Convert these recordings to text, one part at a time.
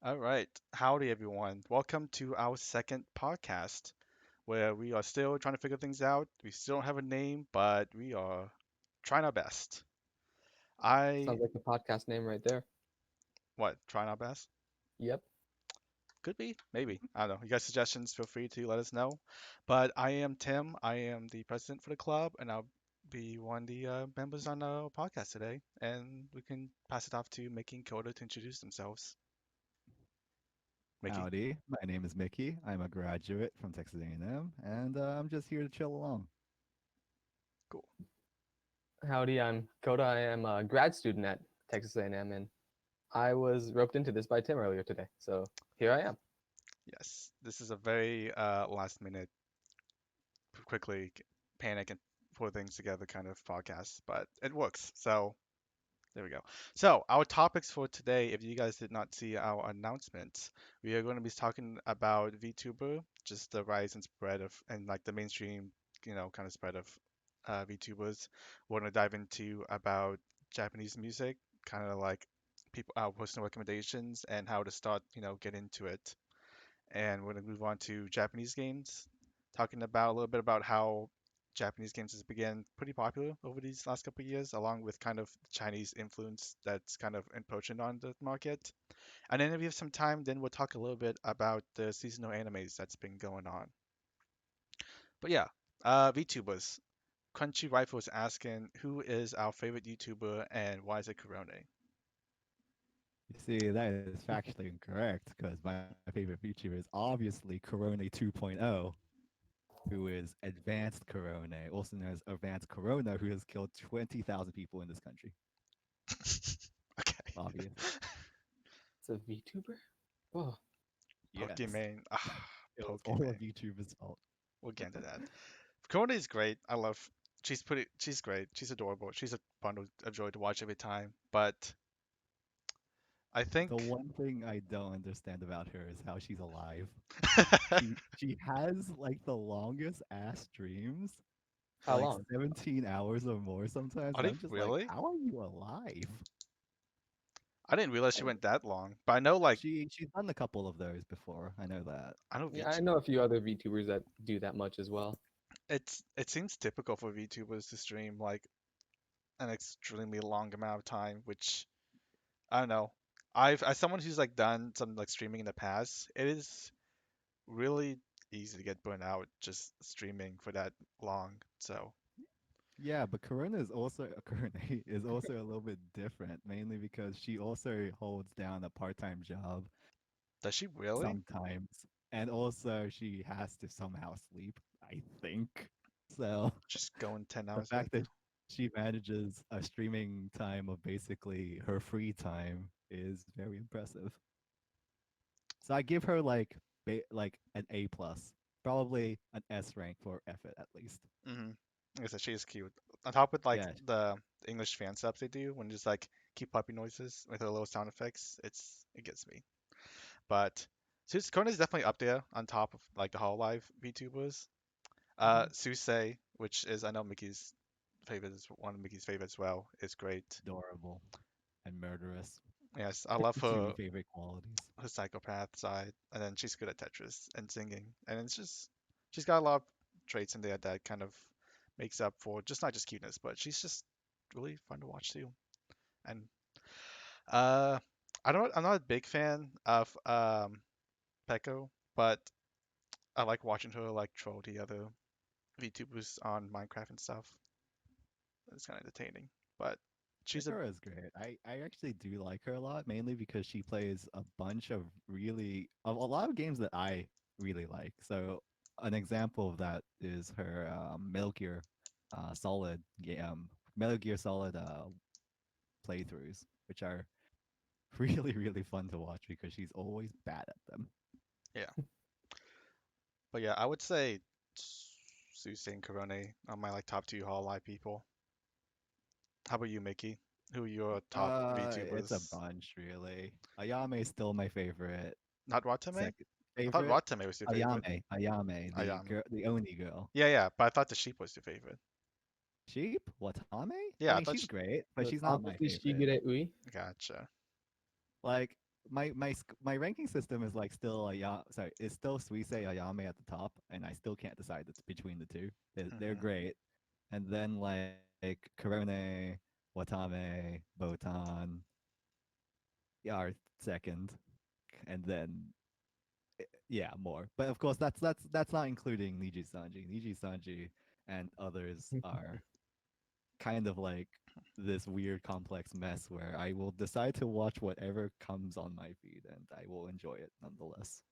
All right. Howdy, everyone. Welcome to our second podcast where we are still trying to figure things out. We still don't have a name, but we are trying our best. I, Sounds like the podcast name right there. what, trying our best? Yep. Could be, maybe. I don't know. You guys suggestions, feel free to let us know. But I am Tim. I am the president for the club, and I'll be one of the members on our podcast today. And we can pass it off to Mickey and Kota to introduce themselves. Mickey? Howdy, my name is Mickey. I'm a graduate from Texas A&M, and I'm just here to chill along. Cool. Howdy, I'm Kota. I am a grad student at Texas A&M, and I was roped into this by Tim earlier today. So here I am. Yes, this is a very last minute quickly panic and pull things together kind of podcast, but it works. So there we go. So our topics for today, if you guys did not see our announcements, we are going to be talking about VTuber, just the rise and spread of and like the mainstream, kind of spread of VTubers. We're going to dive into about Japanese music, kind of like people our personal recommendations and how to start, get into it. And we're going to move on to Japanese games, talking about a little bit about how Japanese games has began pretty popular over these last couple of years, along with kind of Chinese influence that's kind of encroaching on the market. And then if we have some time, then we'll talk a little bit about the seasonal animes that's been going on. But yeah, VTubers. Crunchy Rifle is asking who is our favorite YouTuber and why is it Corone? You see, that is factually incorrect because my favorite VTuber is obviously Corone 2.0, who is Advanced Corone, also known as Advanced Corona, who has killed 20,000 people in this country. Okay. Obvious. It's a VTuber. Oh, Yes, Pokimane. Ah, it was all of Pokimane. YouTubers' fault. We'll get into that. Corona is great. I love. She's great. She's adorable. She's a bundle of joy to watch every time. But I The think one thing I don't understand about her is how she's alive. She has like the longest ass streams, how like long? 17 hours or more sometimes, are and they I'm just like, really? how are you alive? I didn't realize she I, went that long. But I know like She's done a couple of those before. I know that. I know yeah, I VT. know a few other VTubers that do that much as well. It seems typical for VTubers to stream like an extremely long amount of time, which I don't know. I've as someone who's like done some like streaming in the past, it is really easy to get burnt out just streaming for that long. So Yeah, but Corona is also Corona is also a little bit different, mainly because she also holds down a part-time job does she really? sometimes, and also she has to somehow sleep, I think. So Just going 10 the hours a day? fact that she manages a streaming time of basically her free time is very impressive. So I give her like an A plus, probably an S rank for effort at least. Mm-hmm. Like I said, she is cute. On top with like Yeah, the English fan subs they do when just like keep puppy noises with her little sound effects, it gets me. But Kona is definitely up there on top of like the Hololive VTubers. mhm, Suse, which is I know Mickey's favorite is one of Mickey's favorites as well, is great. adorable and murderous. Yes, I love Two her favorite qualities. her psychopath side, and then she's good at Tetris and singing, and it's just she's got a lot of traits in there that kind of makes up for just not just cuteness, but she's just really fun to watch too. And uh, I'm not a big fan of Peko, but I like watching her like troll the other VTubers on Minecraft and stuff. It's kind of entertaining, but she's a Sakura is great. I actually do like her a lot, mainly because she plays a bunch of a lot of games that I really like. So an example of that is her Metal Gear Solid playthroughs, which are really fun to watch because she's always bad at them. yeah. But yeah, I would say Suse and Korone are my like top two Hall Live people. How about you, Mickey? Who are your top It's a VTubers? bunch really. Ayame is still my favorite. Not Watame? Second I thought favorite, Watame was your favorite. Ayame, the Ayame. girl, the Oni girl. Yeah, yeah, but I thought the sheep was your favorite. Sheep? Watame? I Yeah, I mean, thought. she's great, but But she's not my obviously favorite. Shigure Ui. Gotcha. Like, my ranking system is like still sorry, it's still Suisei Ayame at the top, and I still can't decide between the two. They're Hmm. great, and then like Korone, Watame, Botan, yeah, are second, and then yeah, more. But of course, that's not including Niji Sanji. Niji Sanji and others are kind of like this weird complex mess where I will decide to watch whatever comes on my feed and I will enjoy it nonetheless.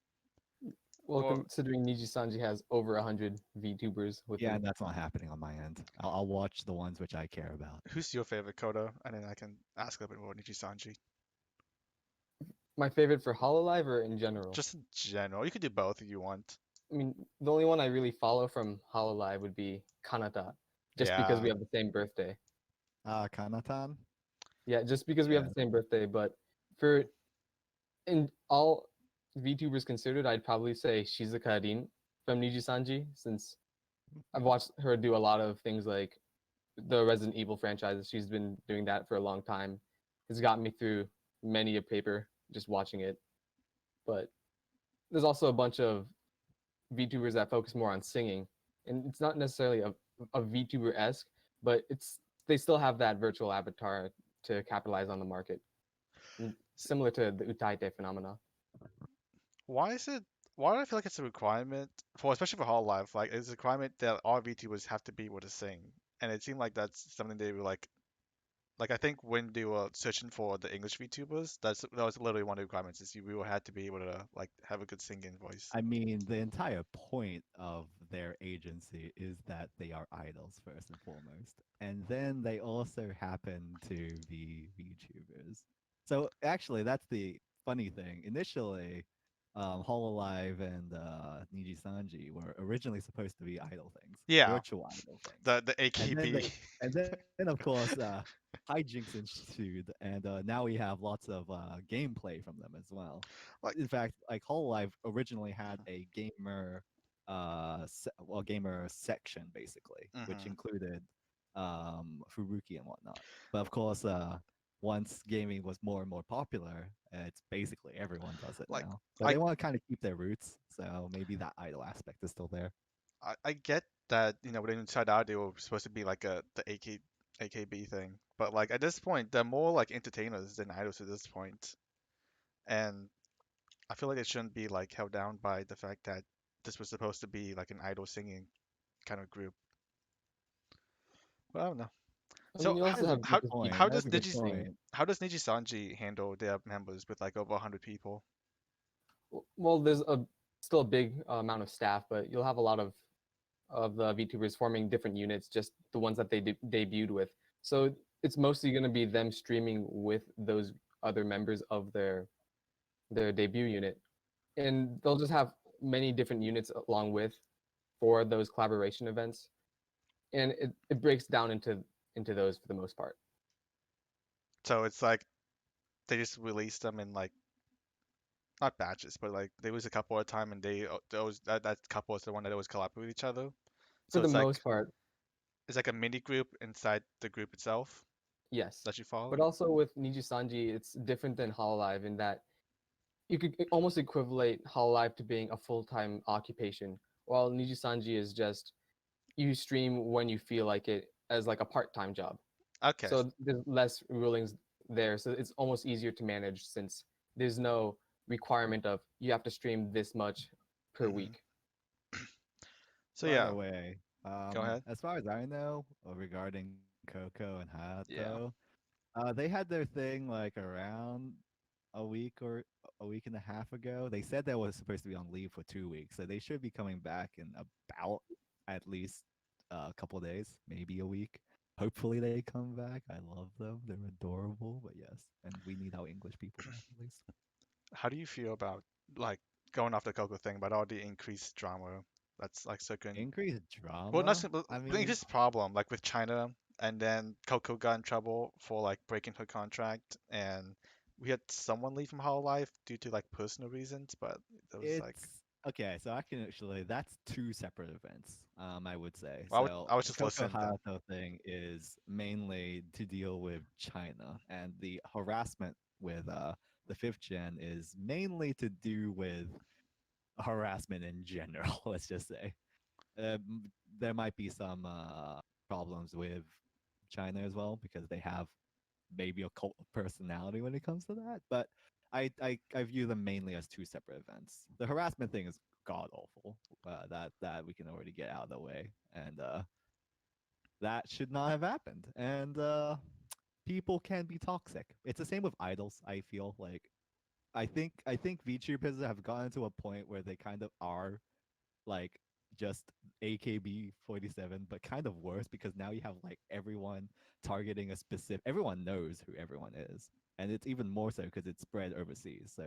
Well, Well, considering Niji Sanji has over 100 VTubers Yeah, within. and that's not happening on my end. I'll watch the ones which I care about. who's your favorite Kota? And then I can ask a little bit more Nichi-Sanji. My favorite for Hololive or in general? Just in general. You could do both if you want. I mean, the only one I really follow from Hololive would be Kanata, just because we Yeah. have the same birthday. Kanatan? Yeah, just because we have Yeah. the same birthday. But for in all VTubers considered, I'd probably say Shizuka Rin from Niji Sanji, since I've watched her do a lot of things like the Resident Evil franchise. She's been doing that for a long time. It's gotten me through many a paper just watching it. But there's also a bunch of VTubers that focus more on singing, and it's not necessarily a VTuber esque, but it's they still have that virtual avatar to capitalize on the market, similar to the Utaite phenomena. Why is it? Why do I feel like it's a requirement for, especially for Hall Life? Like, it's a requirement that all VTubers have to be able to sing, and it seemed like that's something they were like I think when they were searching for the English VTubers, that was literally one of the requirements is you will had to be able to like have a good singing voice. I mean, the entire point of their agency is that they are idols first and foremost, and then they also happen to be VTubers. So actually, that's the funny thing. Initially, Hololive and Niji Sanji were originally supposed to be idol things, Yeah, virtual idol things, the and then AKB. of course, hijinks ensued, and now we have lots of gameplay from them as well. Like, In fact, like Hololive originally had a gamer section basically, which hmm included Furuki and whatnot. But of course, once gaming was more and more popular, it's basically everyone does it like now. But I they want to kind of keep their roots, so maybe that idol aspect is still there. I get that, when Inside Out they were supposed to be like the AKB thing, but like at this point they're more like entertainers than idols at this point, and I feel like it shouldn't be like held down by the fact that this was supposed to be like an idol singing kind of group. Well, I don't know. I mean, So you how also have That's a how good groups of point. how people That's does a good Niji sing. point. how does Niji Sanji handle their members with like over 100 people? Well, there's a still a big amount of staff, but you'll have a lot of the VTubers forming different units, just the ones that they debuted with. So it's mostly going to be them streaming with those other members of their debut unit, and they'll just have many different units along with for those collaboration events, and it breaks down into those for the most part. So it's like they just release them in like not batches, but like they lose a couple at a time, and those that couple is the one that always collaborate with each other. For So the it's like most part, it's like a mini group inside the group itself yes. that you But follow. also with Niji Sanji, it's different than Hololive in that you could almost equivalent Hololive to being a full-time occupation, while Niji Sanji is just you stream when you feel like it as like a part-time job. Okay, So there's less rulings there, so it's almost easier to manage since there's no requirement of you have to stream this much per hmm week. so By the yeah, way, go ahead. as far as I know, regarding Coco and Yeah. Hayato, they had their thing like around a week and a half ago. They said they was supposed to be on leave for 2 weeks, so they should be coming back in about at least a couple days, maybe a week. Hopefully they come back. I love them. They're adorable, but yes, and we need our English people back at least. How do you feel about like going off the Coco thing, but all the increased drama that's like circling? Increased Well, not drama. but I the mean, increased problem like with China, and then Coco got in trouble for like breaking her contract, and we had someone leave from Hololive due to like personal reasons, but it was like it's okay. So I can actually that's two separate events. I would say. So I was the just Coco listening then. Hayato thing is mainly to deal with China and the harassment with the fifth gen is mainly to do with harassment in general. Let's just say there might be some problems with China as well because they have maybe a cult of personality when it comes to that. But I view them mainly as two separate events. The harassment thing is god awful. That we can already get out of the way, and that should not have happened. And people can be toxic. It's the same with idols. I feel like I think VTubers have gotten to a point where they kind of are like just AKB47, but kind of worse because now you have like everyone targeting a specific. Everyone knows who everyone is, and it's even more so because it's spread overseas. So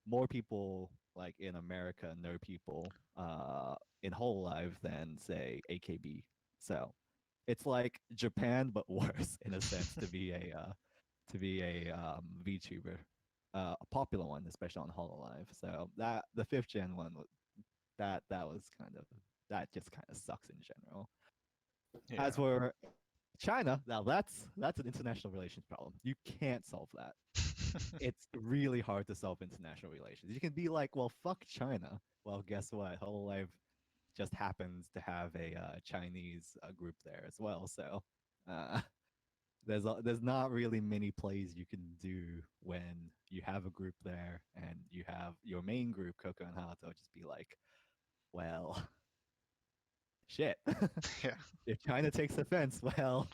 more people like in America know people in whole life than say AKB. So it's like Japan but worse in a sense to be a VTuber, a popular one, especially on Hololive. So that the fifth gen one that was kind of that just kind of sucks in general. As Yeah. for China, now that's an international relations problem. You can't solve that. It's really hard to solve international relations. You can be like, well, fuck China. Well, guess what? Hololive just happens to have a Chinese group there as well. So uh, there's not really many plays you can do when you have a group there and you have your main group, Coco and Hato, just be like, well, shit. Yeah. If China takes offense, well,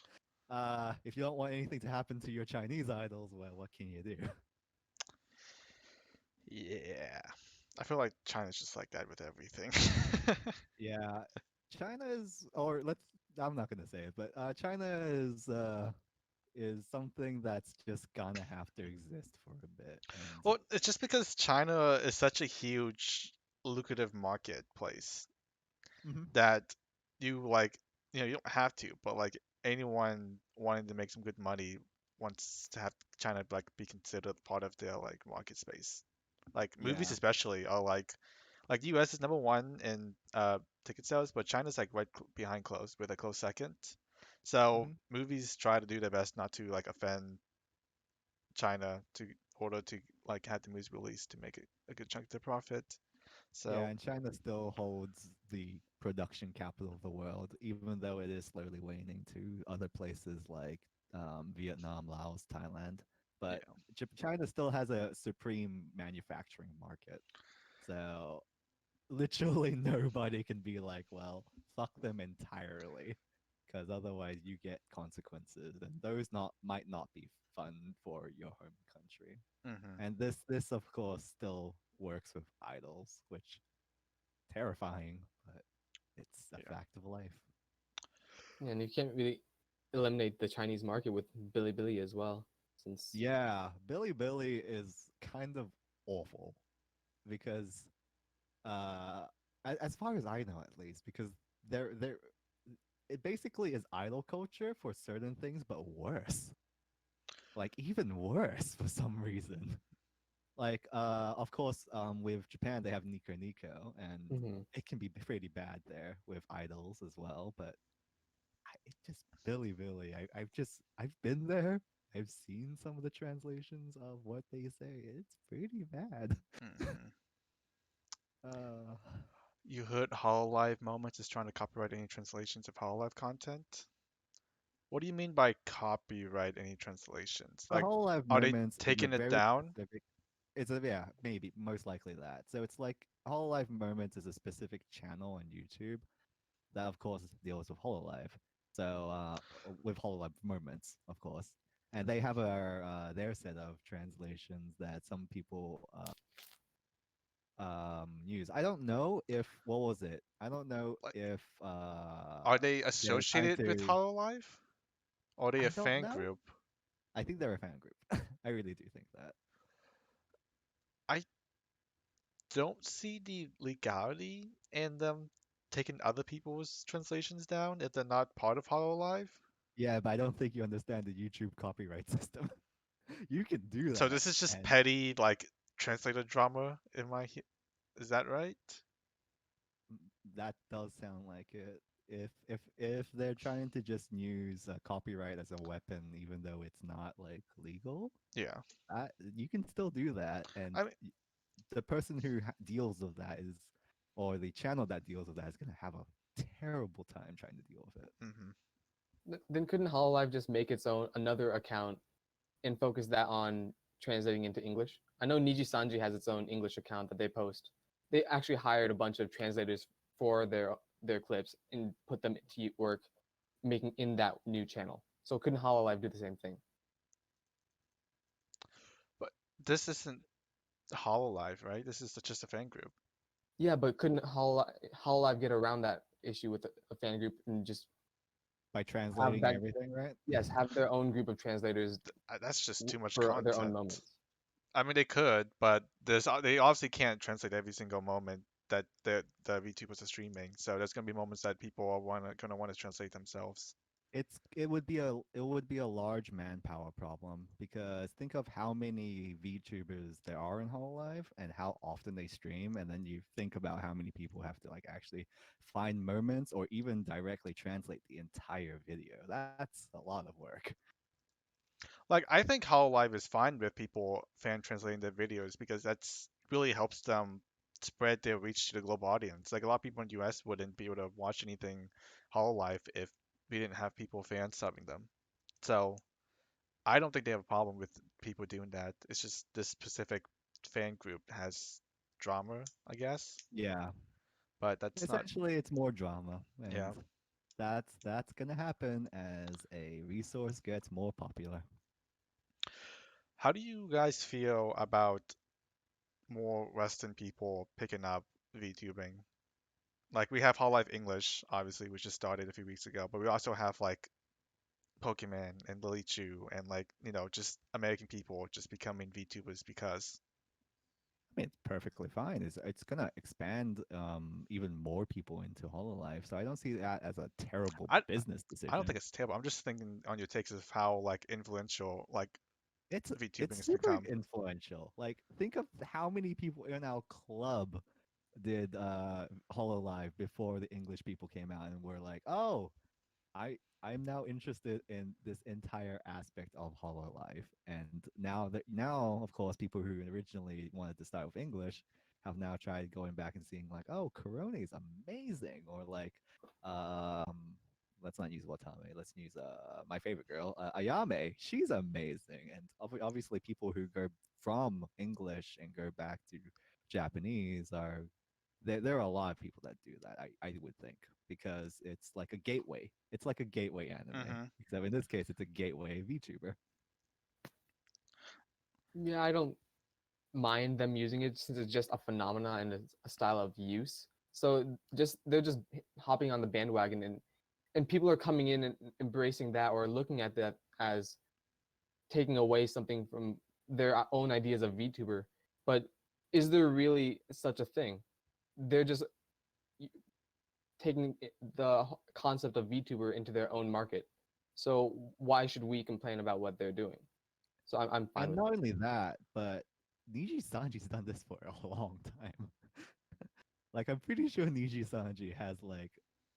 if you don't want anything to happen to your Chinese idols, well, what can you do? Yeah. I feel like China's just like that with everything. Yeah, China is, or let's. I'm not gonna say it, but China is something that's just gonna have to exist for a bit, and Well, it's just because China is such a huge, lucrative marketplace mhm, that you like, you don't have to, but like anyone wanting to make some good money wants to have China like be considered part of their like market space. Like movies yeah, especially are like the US is number one in ticket sales, but China's like right behind close with a close second. So mhm, movies try to do their best not to like offend China to order to like have the movies released to make it a good chunk of their profit. yeah, So and China still holds the production capital of the world, even though it is slowly waning to other places like Vietnam, Laos, Thailand. But yeah. China still has a supreme manufacturing market. So literally nobody can be like, well, fuck them entirely, because otherwise you get consequences, and those not might not be fun for your home country. Hmm. And this of course still works with idols, which terrifying, but it's a Yeah. fact of life. And you can't really eliminate the Chinese market with Bilibili as well, since Yeah, Billy is kind of awful because as far as I know at least, because they're it basically is idol culture for certain things, but worse. Like even worse for some reason. Like of course with Japan they have Nico and Mhm. it can be pretty bad there with idols as well, but it just Billy. I've been there. I've seen some of the translations of what they say. It's pretty bad. Hmm. Uh You heard Hololive Moments is trying to copyright any translations of Hololive content? What do you mean by copyright any translations? the Like, whole life are they moments is a taking it very down? specific. It's a yeah, maybe most likely that. So it's like Whole Life Moments is a specific channel on YouTube that of course deals with Hololive. So with Hololive Moments, of course, and they have their set of translations that some people use. I don't know if what was it. I don't know Like, if are they they're trying associated with to. Hololive? Or are they a I don't fan know. group? I think they're a fan group. I really do think that. I don't see the legality in them taking other people's translations down if they're not part of Hololive. Yeah, but I don't think you understand the YouTube copyright system. You can do So that, this is just and petty, like, translator drama in my. Is that right? that does sound like it. If they're trying to just use copyright as a weapon, even though it's not like legal, Yeah. you can still do that, and I mean, the person who deals with that is, or the channel that deals with that is gonna have a terrible time trying to deal with it. hmm Then couldn't Hololive just make its own another account and focus that on translating into English? I know Niji Sanji has its own English account that they post. They actually hired a bunch of translators for their clips and put them to work making in that new channel. So couldn't Hololive do the same thing? but this isn't Hololive, right? This is just a fan group. Yeah, but couldn't Hololive get around that issue with a fan group and just By have translating that? everything, right? Yes, have their own group of translators That's just too much for their own content. moments. I mean, they could, but they obviously can't translate every single moment that the VTubers are streaming. So there's gonna be moments that people are gonna want to translate themselves. It would be a large manpower problem because think of how many VTubers there are in Hololive and how often they stream, and then you think about how many people have to like actually find moments or even directly translate the entire video. That's a lot of work. Like, I think Hololive is fine with people fan translating their videos because that's really helps them spread their reach to the global audience. Like, a lot of people in the US wouldn't be able to watch anything Hololive if we didn't have people fan subbing them. So I don't think they have a problem with people doing that. It's just this specific fan group has drama, I guess. Yeah, But that's not, essentially it's more drama, and yeah. that's gonna happen as a resource gets more popular. How do you guys feel about more Western people picking up VTubing? Like we have Hololive English, obviously, which just started a few weeks ago, but we also have like Pokemon and Lily Chu and like, just American people just becoming VTubers because I mean, it's perfectly fine. It's gonna expand even more people into Hololive, so I don't see that as a terrible I business I don't think decision. it's terrible. I'm just thinking on your takes of how like influential like VTubing It's has super become. influential. Like, think of how many people in our club did Hololive before the English people came out and were like, "Oh, I'm now interested in this entire aspect of Hololive." And now of course people who originally wanted to start with English have now tried going back and seeing like, oh, Corona is amazing, or like um let's not use Watame, let's use my favorite girl, Ayame. She's amazing. And obviously people who go from English and go back to Japanese are there are a lot of people that do that, I would think, because it's like a gateway. It's like a gateway anime. hmm Except in this case, it's a gateway VTuber. Yeah, I don't mind them using it since it's just a phenomena and a style of use. So just they're just hopping on the bandwagon and people are coming in and embracing that or looking at that as taking away something from their own ideas of VTuber. But is there really such a thing? They're just taking the concept of VTuber into their own market. So why should we complain about what they're doing? So I'm fine And with not it. only that, but Niji Sanji's done this for a long time. Like, I'm pretty sure Niji Sanji has like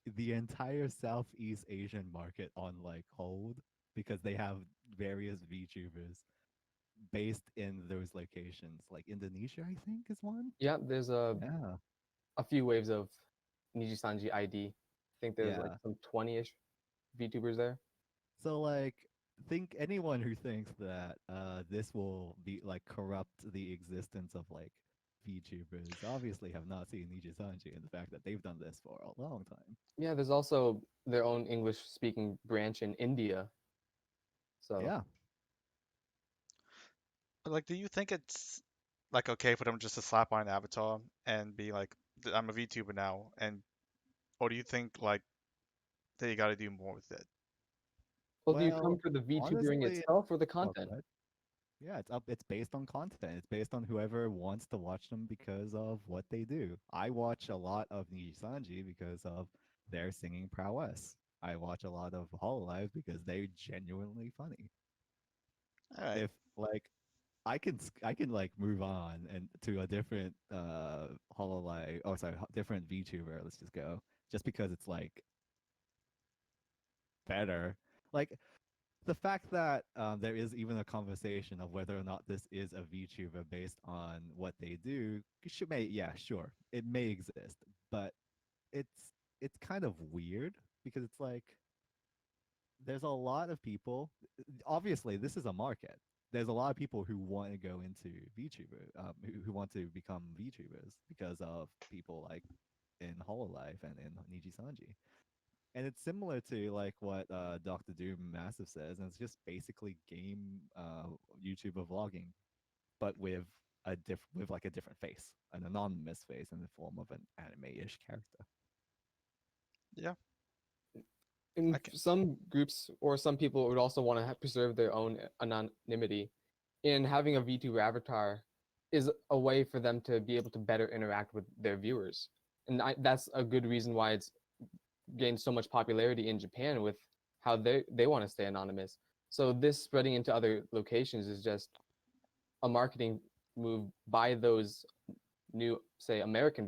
the entire Southeast Asian market on like hold because they have various VTubers based in those locations. Like Indonesia, I think, is one. Yeah, there's Yeah. a few waves of Nijisanji ID. I think there's like Yeah. some 20-ish VTubers there. So like think anyone who thinks that this will be like corrupt the existence of like VTubers obviously have not seen Niji Sanji and the fact that they've done this for a long time. Yeah, there's also their own English speaking branch in India. So Yeah. But like, do you think it's like okay for them just to slap on an avatar and be like, I'm a VTuber now, and or do you think like they got to do more with it? well, do you come Well, for the VTubering honestly, itself or the oh, content? go ahead. Yeah, it's based on content. It's based on whoever wants to watch them because of what they do. I watch a lot of Niji Sanji because of their singing prowess. I watch a lot of Hololive because they're genuinely funny. All right. If like I can like move on and to a different Hololive, oh sorry, different VTuber. Let's just go just because it's like better. Like the fact that there is even a conversation of whether or not this is a VTuber based on what they do, should may yeah, sure, it may exist, but it's kind of weird because it's like there's a lot of people. Obviously, this is a market. There's a lot of people who want to go into VTuber, who want to become VTubers because of people like in Hololive and in Niji Sanji. And it's similar to like what Dr. Doom Massive says, and it's just basically game YouTuber vlogging, but with with like a different face, an anonymous face in the form of an anime-ish character. Yeah, In I can. some groups or some people would also want to preserve their own anonymity. And having a VTuber avatar is a way for them to be able to better interact with their viewers. And that's a good reason why it's gained so much popularity in Japan with how they want to stay anonymous. So this spreading into other locations is just a marketing move by those new, say, American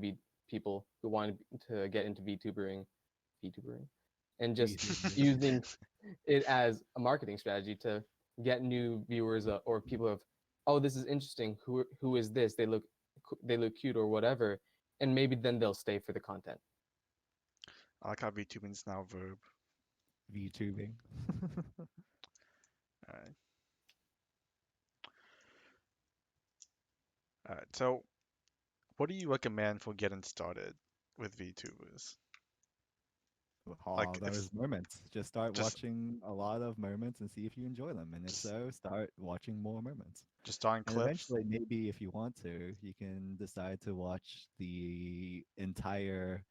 people who want to get into VTubering, and just VTuber. using it as a marketing strategy to get new viewers or people of, oh, this is interesting. Who is this? They look cute or whatever, and maybe then they'll stay for the content. I like how VTubing is now a verb. VTubing. All right. All right. So, what do you recommend for getting started with VTubers? Oh, Like, if those moments. Just start just watching a lot of moments and see if you enjoy them. And if just so, start watching more moments. just starting And clips. eventually, maybe if you want to, you can decide to watch the entire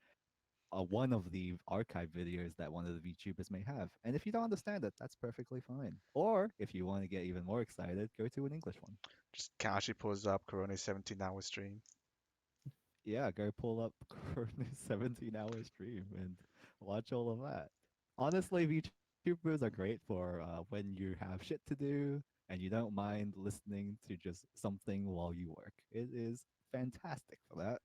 one of the archive videos that one of the VTubers may have. And if you don't understand it, that's perfectly fine. Or if you want to get even more excited, go to an English one. Just casually pulls up Corona 17-hour stream. Yeah, go pull up Corona's 17-hour stream and watch all of that. Honestly, VTubers are great for when you have shit to do and you don't mind listening to just something while you work. It is fantastic for that.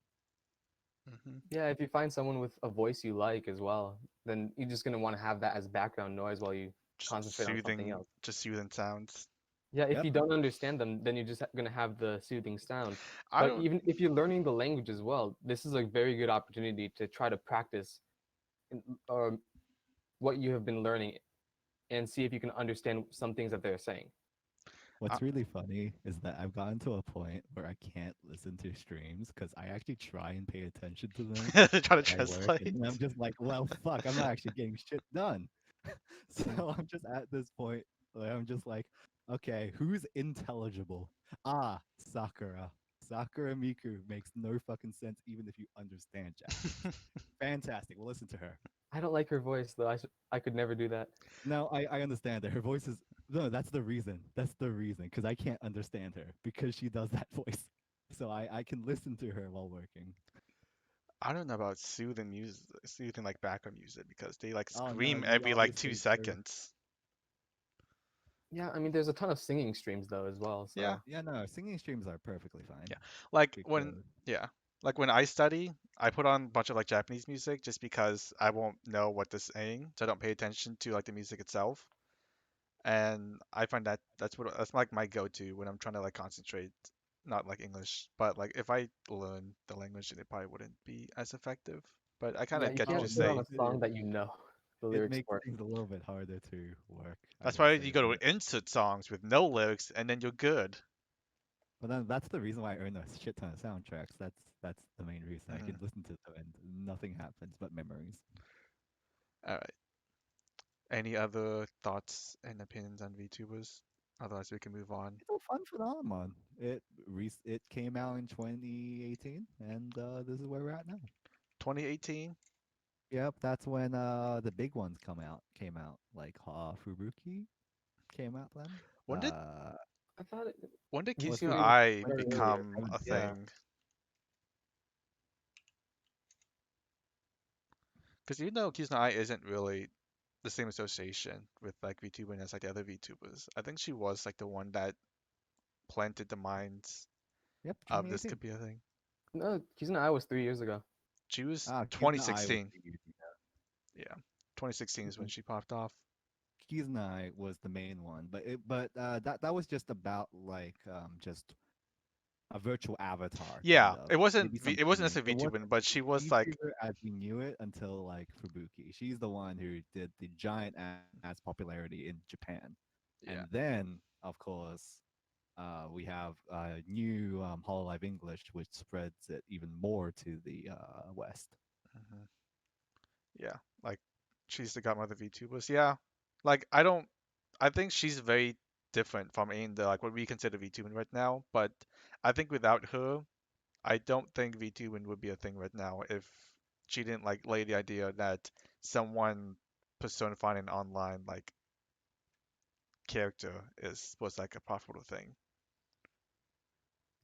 Hmm. Yeah, if you find someone with a voice you like as well, then you're just gonna want to have that as background noise while you concentrate on something else. Just soothing sounds. Yeah, if Yep. you don't understand them, then you're just gonna have the soothing sound. I But don't. even if you're learning the language as well, this is a very good opportunity to try to practice or what you have been learning and see if you can understand some things that they're saying. I, What's really funny is that I've gotten to a point where I can't listen to streams because I actually try and pay attention to them they're trying to while I work, translate. and I'm just like, well, fuck, I'm not actually getting shit done. So I'm just at this point where I'm just like, okay, who's intelligible? Ah, Sakura. Sakura Miku makes no fucking sense even if you understand Japanese. Fantastic. We'll listen to her. I don't like her voice though. I could never do that. No, I understand that her voice is no. That's the reason. That's the reason because I can't understand her because she does that voice. So I can listen to her while working. I don't know about soothing music, soothing like background music because they like Oh no, scream you every like two obviously go. seconds. Yeah, I mean, there's a ton of singing streams though as well. Yeah, So Yeah, no, singing streams are perfectly fine yeah. Like when, because yeah, like when I study, I put on a bunch of like Japanese music just because I won't know what they're saying, so I don't pay attention to like the music itself. And I find that that's like my go-to when I'm trying to like concentrate, not like English, but like if I learn the language, then it probably wouldn't be as effective. But I kind yeah, of you get what can't you're oh put on no, a saying. it song is. that you know the It lyrics makes for. things a little bit harder to work. I That's will why say you go that. to insert songs with no lyrics, and then you're good. But then that's the reason why I own a shit ton of soundtracks. That's the main reason I can Hmm. listen to them and nothing happens but memories. All right. Any other thoughts and opinions on VTubers? Otherwise, we can move on. It's a fun phenomenon. It came out in 2018, and this is where we're at now. 2018. Yep, that's when the big ones came out like Fubuki came out then. When did I thought when did What's Kisuna the VTubing Ai started earlier. become a Yeah. thing? Because even though Kisuna Ai isn't really the same association with like VTubing as like the other VTubers, I think she was like the one that planted the minds Yep, of this 2018. could be a thing. No, Kizuna I was 3 years ago. She was Ah, Kizuna Eye was 2016. the UT. Yeah, 2016 is when she popped off. Kizunai was the main one, that was just about like just a virtual avatar Yeah, kind of, it maybe wasn't some it wasn't tuning. necessarily It wasn't VTubing, but she was like, VTuber as we knew it until like Fubuki. She's the one who did the giant ass popularity in Japan, and yeah. then of course we have new Hololive English, which spreads it even more to the West. hmm Yeah, like she's the godmother of VTubers. Yeah, like I don't. I think she's very different from in the like what we consider VTubing right now. But I think without her, I don't think VTubing would be a thing right now if she didn't like lay the idea that someone personifying an online like character is was like a profitable thing.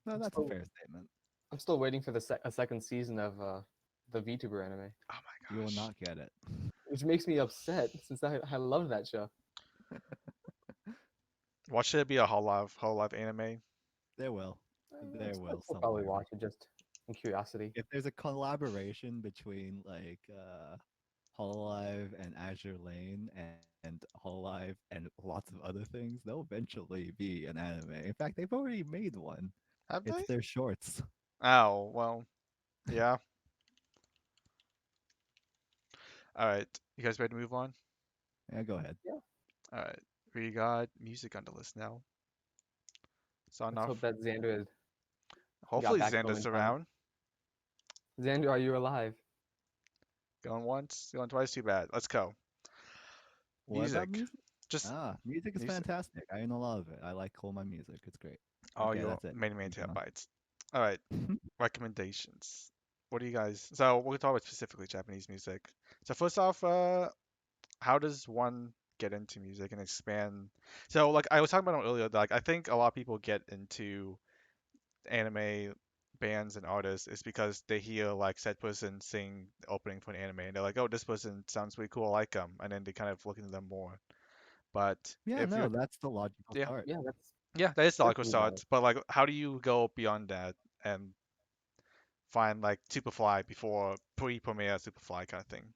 No, I'm that's a still fair statement. I'm still waiting for a second season of the VTuber anime, Oh my You will gosh. not get it. which makes me upset since I love that show. Watch it be a whole live anime. There will, there I'd will still probably somewhere. watch it just in curiosity. If there's a collaboration between like Hololive and Azure Lane and Hololive and lots of other things, there'll eventually be an anime. In fact, they've already made one. Have It's they? their shorts. Oh, well, yeah. All right. You guys ready to move on? Yeah, go ahead. Yeah, All right. We got music on the list now. So let's hope enough. that Xander got Hopefully back home Xander's in time. around. Xander, are you alive? Going once, going twice, too bad. Let's go. What about Music. music? Just Ah, music is music. fantastic. I own a lot of it. I like all my music. It's great. All Okay, your that's it. many, many Moving on. terabytes. All right. Recommendations. What do you guys? So we'll talk about specifically Japanese music. So first off, how does one get into music and expand? So like I was talking about earlier, like I think a lot of people get into anime bands and artists is because they hear like said person sing the opening for an anime and they're like, oh, this person sounds really cool, I like them, and then they kind of look into them more. But Yeah, if no, you're, that's the logical yeah, start. Yeah, that's yeah, that is the logical perfectly start. valid. But like, how do you go beyond that and find like Superfly before pre-premiere Superfly kind of thing?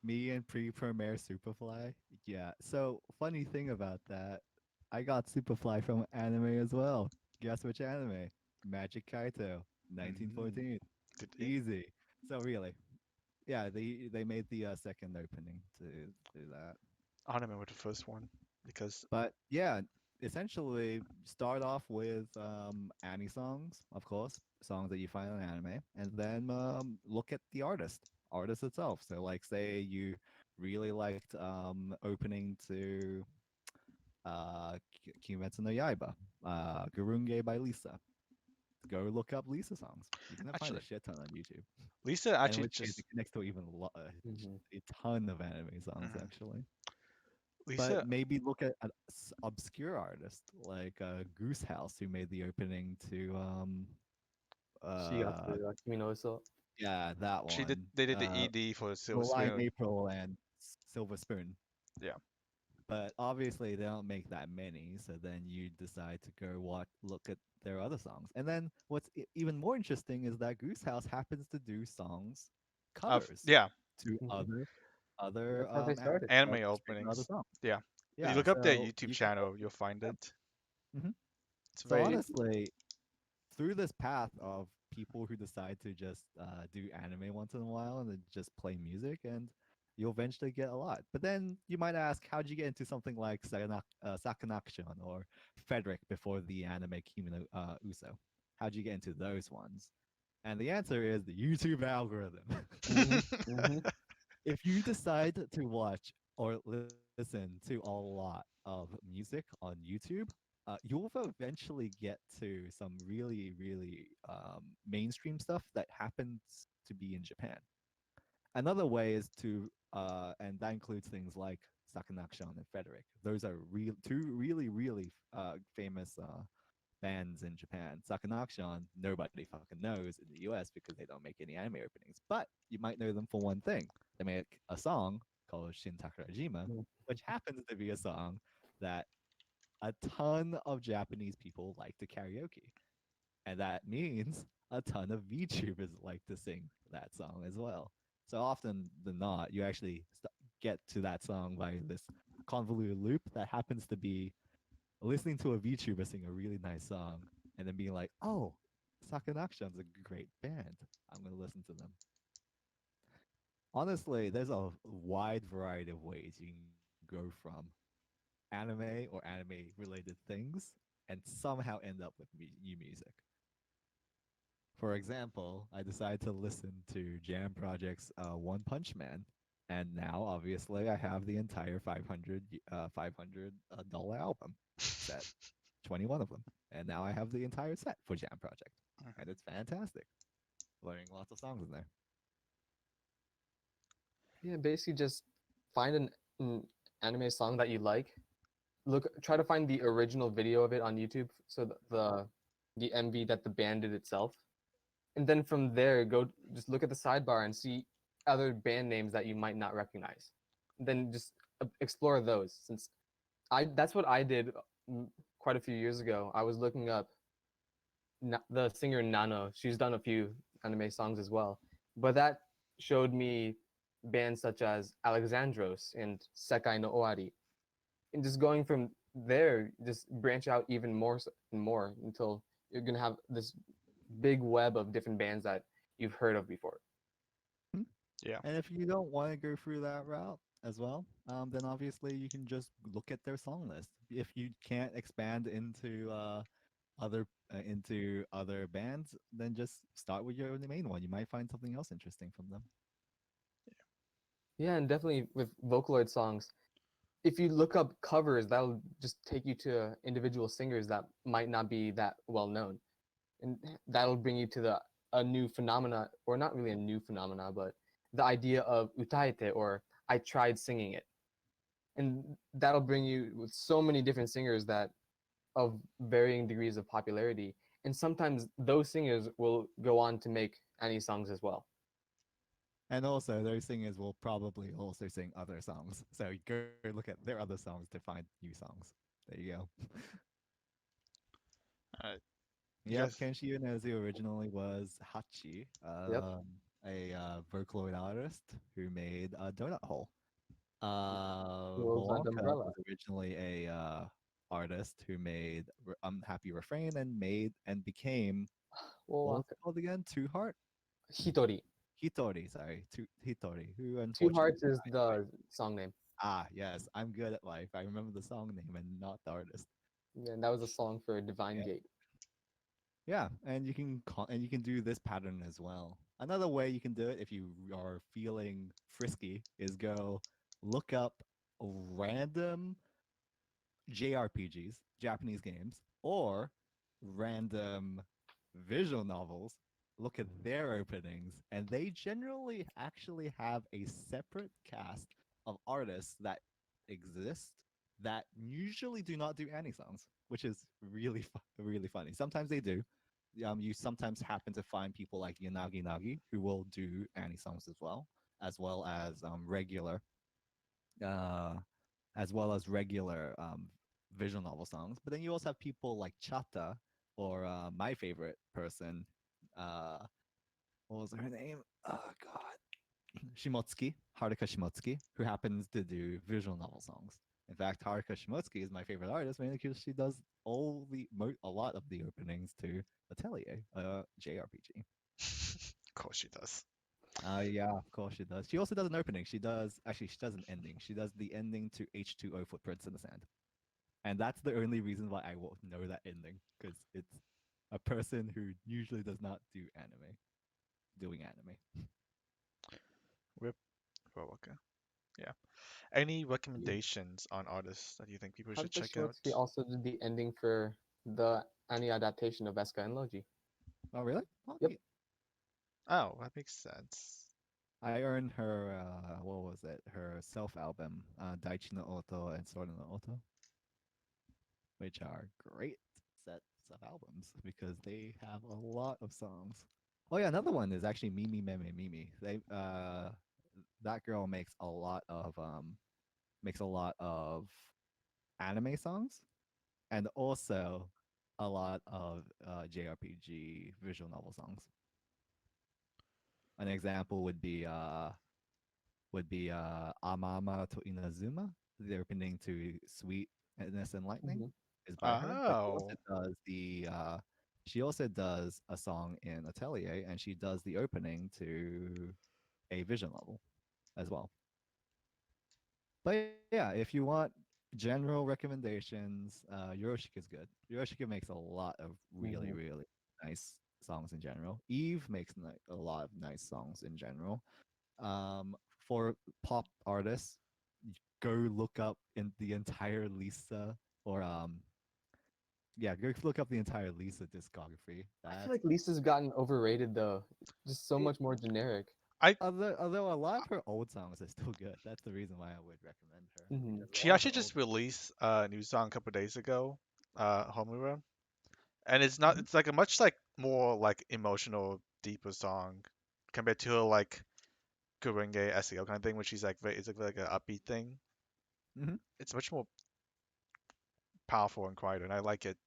Me and pre-premiere Superfly. Yeah. So funny thing about that, I got Superfly from anime as well. Guess which anime? Magic Kaito, Mm, 1914. did you? Easy. So really, yeah, they made the second opening to do that. I don't remember the first one because But yeah, essentially start off with anime songs, of course, songs that you find on anime, and then look at the artist itself. So like say you really liked opening to Kimetsu no Yaiba, Gurunge by Lisa. Go look up Lisa songs. You're gonna find a actually shit ton on YouTube. Lisa And in actually which case just it connects to even Hmm. a ton of anime songs mhm. actually. But Lisa. maybe look at an obscure artist like Goose House, who made the opening to uh Shigatsu, Kimi no Uso. yeah, that She did. one, They did the ED for Silver July and Spoon. April and Silver Spoon. Yeah. But obviously they don't make that many, so then you decide to go look at their other songs. And then what's even more interesting is that Goose House happens to do songs covers Yeah. to Hmm. other That's how they started. Anime artists making other openings. songs. Yeah. If you Yeah, look up their so YouTube you can channel, you'll find yep. it. Mhm. It's So very. honestly, through this path of people who decide to just do anime once in a while and then just play music, and you'll eventually get a lot. But then you might ask, how'd you get into something like Sakanakshon or Frederick before the anime Kimi no Uso? How'd you get into those ones? And the answer is the YouTube algorithm. Hmm. Hmm. If you decide to watch or listen to a lot of music on YouTube, you'll eventually get to some really, really mainstream stuff that happens to be in Japan. Another way is to, and that includes things like Sakanakshon and Frederick. Those are two really, really famous bands in Japan. Sakanakshon, nobody fucking knows in the US because they don't make any anime openings. But you might know them for one thing. They make a song called Shin Takarajima, which happens to be a song that a ton of Japanese people like to karaoke. And that means a ton of VTubers like to sing that song as well. So often than not, you actually get to that song by this convoluted loop that happens to be listening to a VTuber sing a really nice song and then being like, oh, Sakanakshon's a great band. I'm gonna listen to them. Honestly, there's a wide variety of ways you can go from anime or anime related things and somehow end up with new music. For example, I decided to listen to Jam Project's One Punch Man, and now obviously I have the entire 500 album set, 21 of them, and now I have the entire set for Jam Project, and it's fantastic. Learning lots of songs in there. Yeah, basically just find an anime song that you like. Try to find the original video of it on YouTube, so the MV that the band did itself, and then from there go just look at the sidebar and see other band names that you might not recognize. Then just explore those. Since I that's what I did quite a few years ago. I was looking up the singer Nano. She's done a few anime songs as well, but that showed me bands such as Alexandros and Sekai no Owari, and just going from there, just branch out even more and more until you're gonna have this big web of different bands that you've heard of before. Hmm. Yeah. And if you don't want to go through that route as well, then obviously you can just look at their song list. If you can't expand into other bands, then just start with your main one. You might find something else interesting from them. Yeah, and definitely with Vocaloid songs, if you look up covers, that'll just take you to individual singers that might not be that well known, and that'll bring you to the a new phenomena, or not really a new phenomena, but the idea of utaete, or I tried singing it, and that'll bring you with so many different singers that of varying degrees of popularity, and sometimes those singers will go on to make any songs as well. And also, those singers will probably also sing other songs. So go look at their other songs to find new songs. There you go. You Yep, guys. Kenshi Yonezu originally was Hachi, Yep. a Vocaloid artist who made a Donut Hole. Rules and Wonka Umbrella. was originally a artist who made Unhappy Refrain and made and became what Well, was it called again? Two Heart? Hitori. Hitori, sorry. Hitori, who Two unfortunately Hearts is died. the song name. Ah, yes, I'm good at life. I remember the song name and not the artist. Yeah, and that was a song for Divine Yeah. Gate. Yeah, and you can do this pattern as well. Another way you can do it if you are feeling frisky is go look up random JRPGs, Japanese games, or random visual novels, look at their openings, and they generally actually have a separate cast of artists that exist that usually do not do any songs, which is really funny. Sometimes they do. You sometimes happen to find people like Yanagi Nagi who will do any songs as well as uh, regular visual novel songs. But then you also have people like Chata or my favorite person, uh, what was her name? Oh God, Shimotsuki, Haruka Shimotsuki, who happens to do visual novel songs. In fact, Haruka Shimotsuki is my favorite artist mainly because she does a lot of the openings to Atelier, JRPG. Of course she does. Yeah, of course she does. She also does an opening. She does an ending. She does the ending to H2O Footprints in the Sand. And that's the only reason why I will know that ending, because it's a person who usually does not do anime, doing anime. Whip. Well, okay. Yeah. Any recommendations on artists that you think people should Haruka check out? Shimotsuki also did the ending for the anime adaptation of Eska and Logi. Oh, really? Well, Yep. Oh, that makes sense. I earned her, what was it? Her self album, Daichi no Oto and Sword no Oto, which are great sets of albums because they have a lot of songs. Oh yeah, another one is actually Mimi Meme Mimi. That girl makes a lot of anime songs and also a lot of JRPG visual novel songs. An example would be Amama to Inazuma. the opening to Sweetness and Lightning Mhm. is by her, but Oh. she also does a song in Atelier, and she does the opening to a vision novel as well. But yeah, if you want general recommendations, Yoshika's good. Yoshika makes a lot of really, Mhm. really nice songs in general. Eve makes a lot of nice songs in general. Um, for pop artists, go look up in the entire Lisa or yeah, go look up the entire Lisa discography. I feel That's like Lisa's gotten overrated though. Just so it, much more generic. I although a lot of her old songs are still good. That's the reason why I would recommend her Mhm. because a She lot of actually her old. just released a new song a couple days ago, Homura, and it's not. Mhm. It's like a much like more like emotional, deeper song compared to like Gurenge SEO kind of thing, which is like very, it's like an upbeat thing. Mhm. It's much more powerful and quieter, and I like it.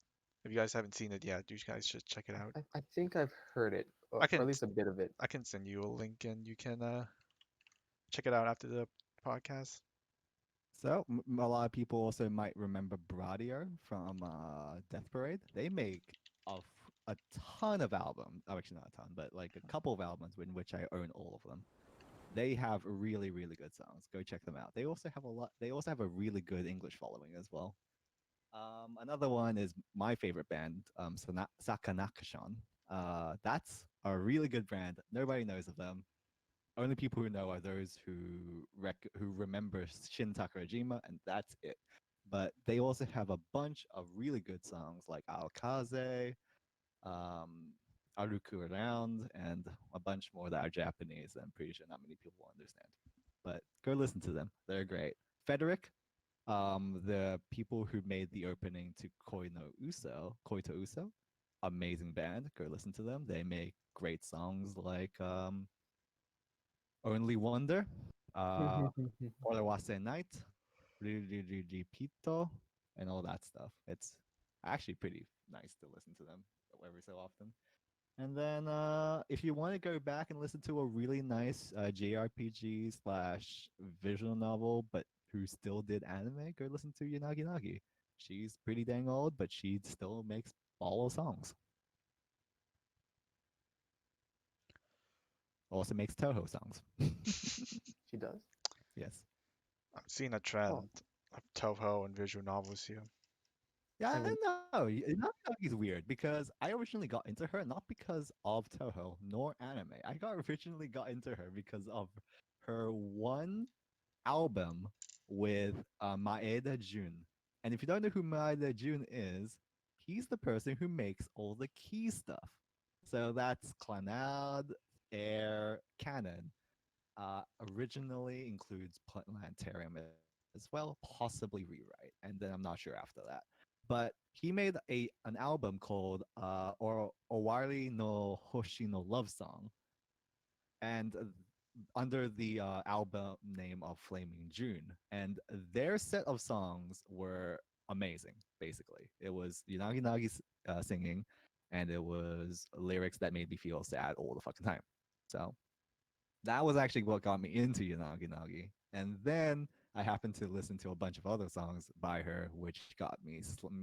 If you guys haven't seen it yet, you guys should check it out. I think I've heard it, I or at can least a bit of it. I can send you a link and you can check it out after the podcast. So a lot of people also might remember Bradio from Death Parade. They make a ton of albums. Oh, actually not a ton, but like a couple of albums in which I own all of them. They have really, really good songs. Go check them out. They also have a lot. They also have a really good English following as well. Another one is my favorite band, Sakanakashan. That's a really good brand. Nobody knows of them. Only people who know are those who remember Shin Takarajima, and that's it. But they also have a bunch of really good songs like Alkaze, um, Aruku Around, and a bunch more that are Japanese. I'm pretty sure not many people will understand. But go listen to them. They're great. Frederick, the people who made the opening to Koi to Uso, amazing band. Go listen to them. They make great songs like Only Wonder, uh, Orawase Night, Pito, and all that stuff. It's actually pretty nice to listen to them every so often. And then if you want to go back and listen to a really nice JRPG slash visual novel, but who still did anime, go listen to Yanagi Nagi. She's pretty dang old, but she still makes all the songs. Also makes Toho songs. She does. Yes. I'm seeing a Oh, trend of Toho and visual novels here. Yeah, I I mean, don't know. Nagi is weird because I originally got into her not because of Toho nor anime. I got originally got into her because of her one album with Maeda Jun. And if you don't know who Maeda Jun is, he's the person who makes all the key stuff. So that's Clannad, Air, Canon. Originally includes Planetarium as well, possibly Rewrite, and then I'm not sure after that. But he made an album called Owari no Hoshi no Love Song, and under the album name of Flaming June. And their set of songs were amazing, basically. It was Yanagi Nagi's singing, and it was lyrics that made me feel sad all the fucking time. So that was actually what got me into Yanagi Nagi. And then I happened to listen to a bunch of other songs by her, which got me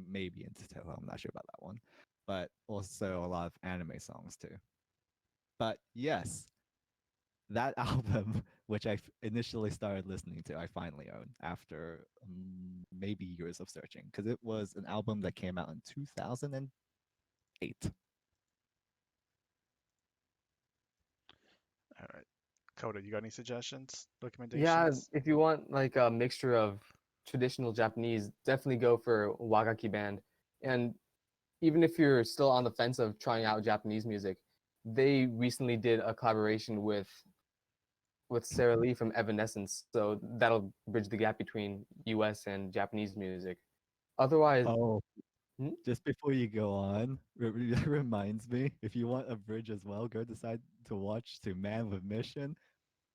maybe into Toho. I'm not sure about that one, but also a lot of anime songs too. But yes, that album, which initially started listening to, I finally own after maybe years of searching because it was an album that came out in 2008. All right. Kota, you got any suggestions, yeah, recommendations? if you want like a mixture of traditional Japanese, definitely go for Wagaki Band. And even if you're still on the fence of trying out Japanese music, they recently did a collaboration with Sarah Lee from Evanescence, so that'll bridge the gap between US and Japanese music. Otherwise, Oh, hmm? just before you go on, that reminds me, if you want a bridge as well, go decide to watch To Man with Mission.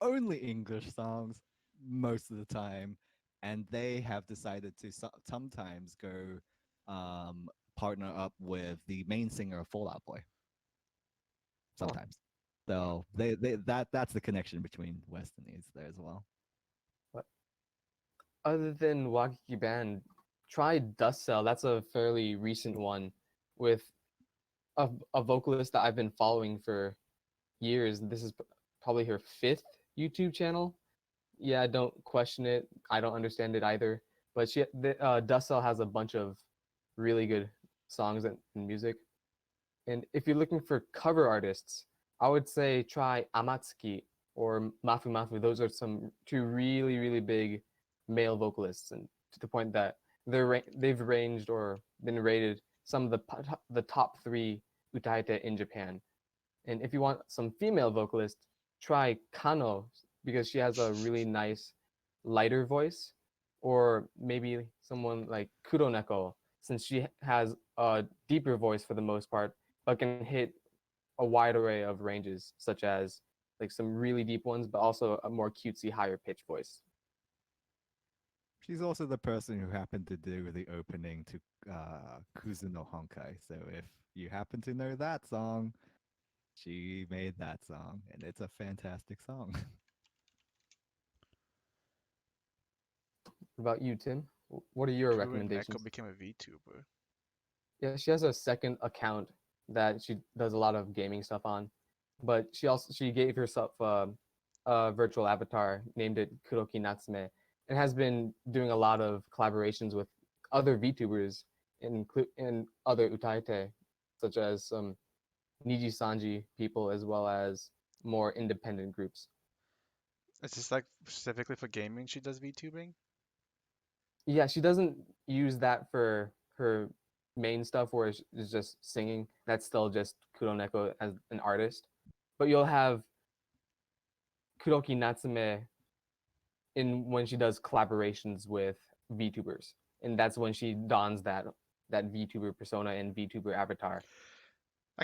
Only English songs most of the time, and they have decided to sometimes go partner up with the main singer of Fall Out Boy. Oh, Sometimes, Wow. so that's the connection between West and East there as well. what? Other than Wakiki Band, try Dust Cell. That's a fairly recent one with a vocalist that I've been following for years. This is probably her fifth YouTube channel. Yeah, don't question it. I don't understand it either. But Dust Cell has a bunch of really good songs and music. And if you're looking for cover artists, I would say try Amatsuki or Mafu Mafu. Those are some two really, really big male vocalists, and to the point that they've ranged or been rated some of the top three utaite in Japan. And if you want some female vocalist, try Kano because she has a really nice lighter voice, or maybe someone like Kuroneko since she has a deeper voice for the most part, but can hit a wide array of ranges, such as like some really deep ones, but also a more cutesy, higher pitched voice. She's also the person who happened to do the opening to Kuzu no Honkai. So if you happen to know that song, she made that song, and it's a fantastic song. What about you, Tim? What are your Neko recommendations? became a VTuber. Yeah, she has a second account that she does a lot of gaming stuff on, but she gave herself a virtual avatar, named it Kuroki Natsume, and has been doing a lot of collaborations with other VTubers in other utaite, such as some Niji Sanji people as well as more independent groups. It's just like specifically for gaming she does VTubing. Yeah, she doesn't use that for her main stuff where it's just singing. That's still just Kuroneko as an artist. But you'll have Kuroki Natsume in when she does collaborations with VTubers. And that's when she dons that VTuber persona and VTuber avatar.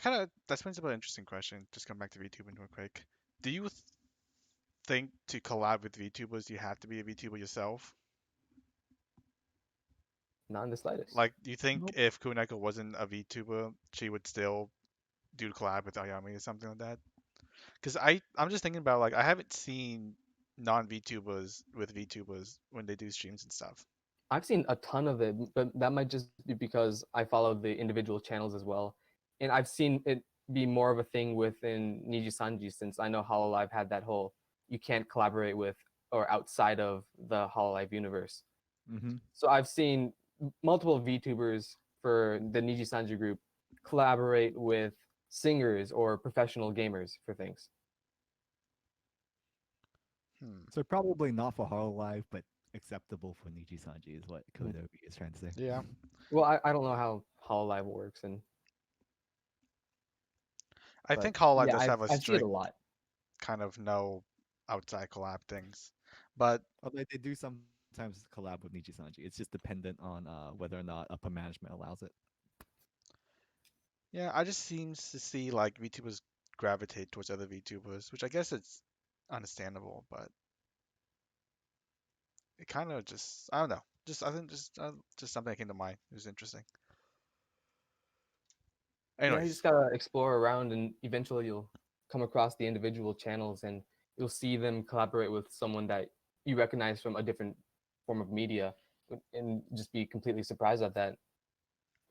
That brings up an interesting question. Just come back to VTubing real quick. Do you think to collab with VTubers you have to be a VTuber yourself? Not in the slightest. Like, do you think Nope. if Kuneko wasn't a VTuber, she would still do collab with Ayami or something like that? Because I'm just thinking about like I haven't seen non-VTubers with VTubers when they do streams and stuff. I've seen a ton of it, but that might just be because I follow the individual channels as well. And I've seen it be more of a thing within Niji Sanji since I know Hololive had that whole you can't collaborate with or outside of the Hololive universe. Mm-hmm. So I've seen multiple VTubers for the Niji Sanji group collaborate with singers or professional gamers for things. Hmm. So probably not for Hololive, but acceptable for Niji Sanji is what Mm. Kodobi is trying to say. Yeah. Well, I don't know how Hololive works, and I but think Hololive yeah, does have a I see it a strict lot. kind of no outside collab things. But Although they do sometimes collab with Niji Sanji. It's just dependent on whether or not upper management allows it. yeah, I just seems to see like VTubers gravitate towards other VTubers, which I guess it's understandable, but it kind of just I don't know. Just I think just something that came to mind. It was interesting. Yeah, you Anyways, just gotta explore around, and eventually you'll come across the individual channels, and you'll see them collaborate with someone that you recognize from a different form of media, and just be completely surprised at that.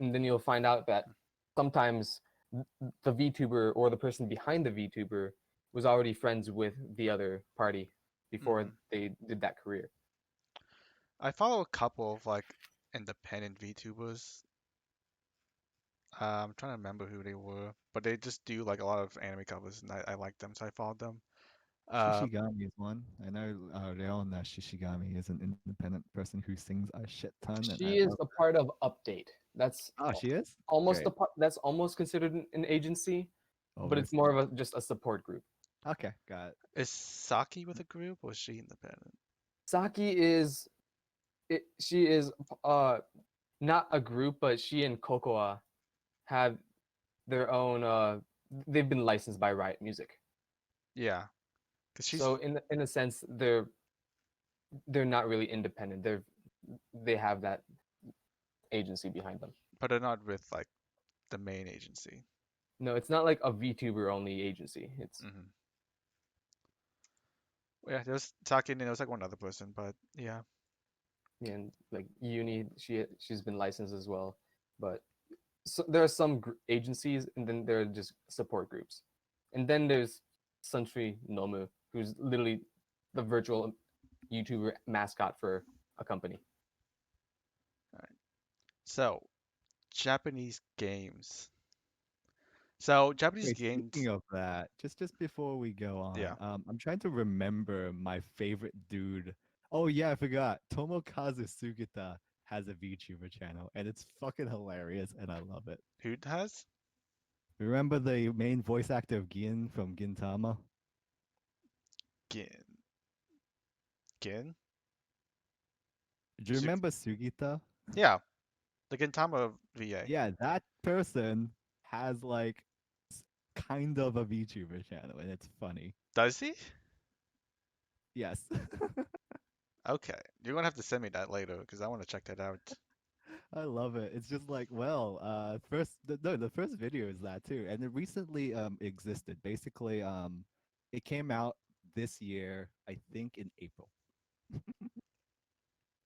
And then you'll find out that sometimes the VTuber or the person behind the VTuber was already friends with the other party before hmm they did that career. I follow a couple of like independent VTubers. I'm trying to remember who they were, but they just do like a lot of anime covers, and I like them, so I followed them. Uh, Shishigami is one. I know Leona Shishigami is an independent person who sings a shit ton, and I She is love a her. part of Update. That's Oh, she is? almost Great. a part. That's almost considered an agency, but it's Almost. more of just a support group. Okay, got it. is Saki with a group or is she independent? Saki is she is uh not a group, but she and Kokoa have their own. They've been licensed by Riot Music, Yeah, because she's so in a sense, they're not really independent. They have that agency behind them. but they're not with like the main agency. No, it's not like a VTuber only agency. It's hmm Yeah, there was Saki and there was like one other person, but yeah. and like uni, she's been licensed as well. But so there are some agencies, and then there are just support groups, and then there's Suntry Nomu, who's literally the virtual YouTuber mascot for a company. All right. So, Japanese games. So, Japanese Wait, speaking games, of that, just before we go on, yeah. I'm trying to remember my favorite dude. Oh yeah, I forgot. Tomokazu Sugita has a VTuber channel, and it's fucking hilarious, and I love it. Who has? Remember the main voice actor of Gin from Gintama? Gin. Gin? Do you Su- remember Sugita? Yeah, the Gintama VA. Yeah, that person has like s- kind of a VTuber channel, and it's funny. Does he? Yes. Okay. You're gonna have to send me that later because I want to check that out. I love it. It's just like, well, no, the first video is that too, and it recently existed. Basically, it came out this year, I think in April.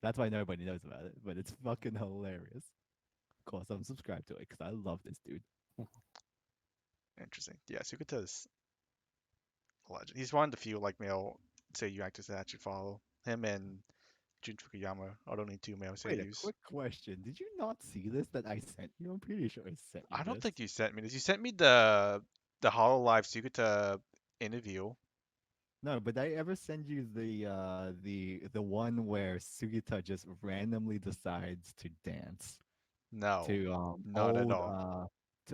That's why nobody knows about it, but it's fucking hilarious. Of course, I'm subscribed to it because I love this dude. Interesting. Yeah, Sukata's a legend. He's one of the few like male seiyuu actors that I actually follow. Him and Jun Fukuyama are the only two male Wait, a seiyus. quick question. Did you not see this that I sent you? I'm pretty sure I sent you I don't this. think you sent me this. You sent me the Hololive Sukata interview. No, but did I ever send you the one where Sugita just randomly decides to dance No, to not at all.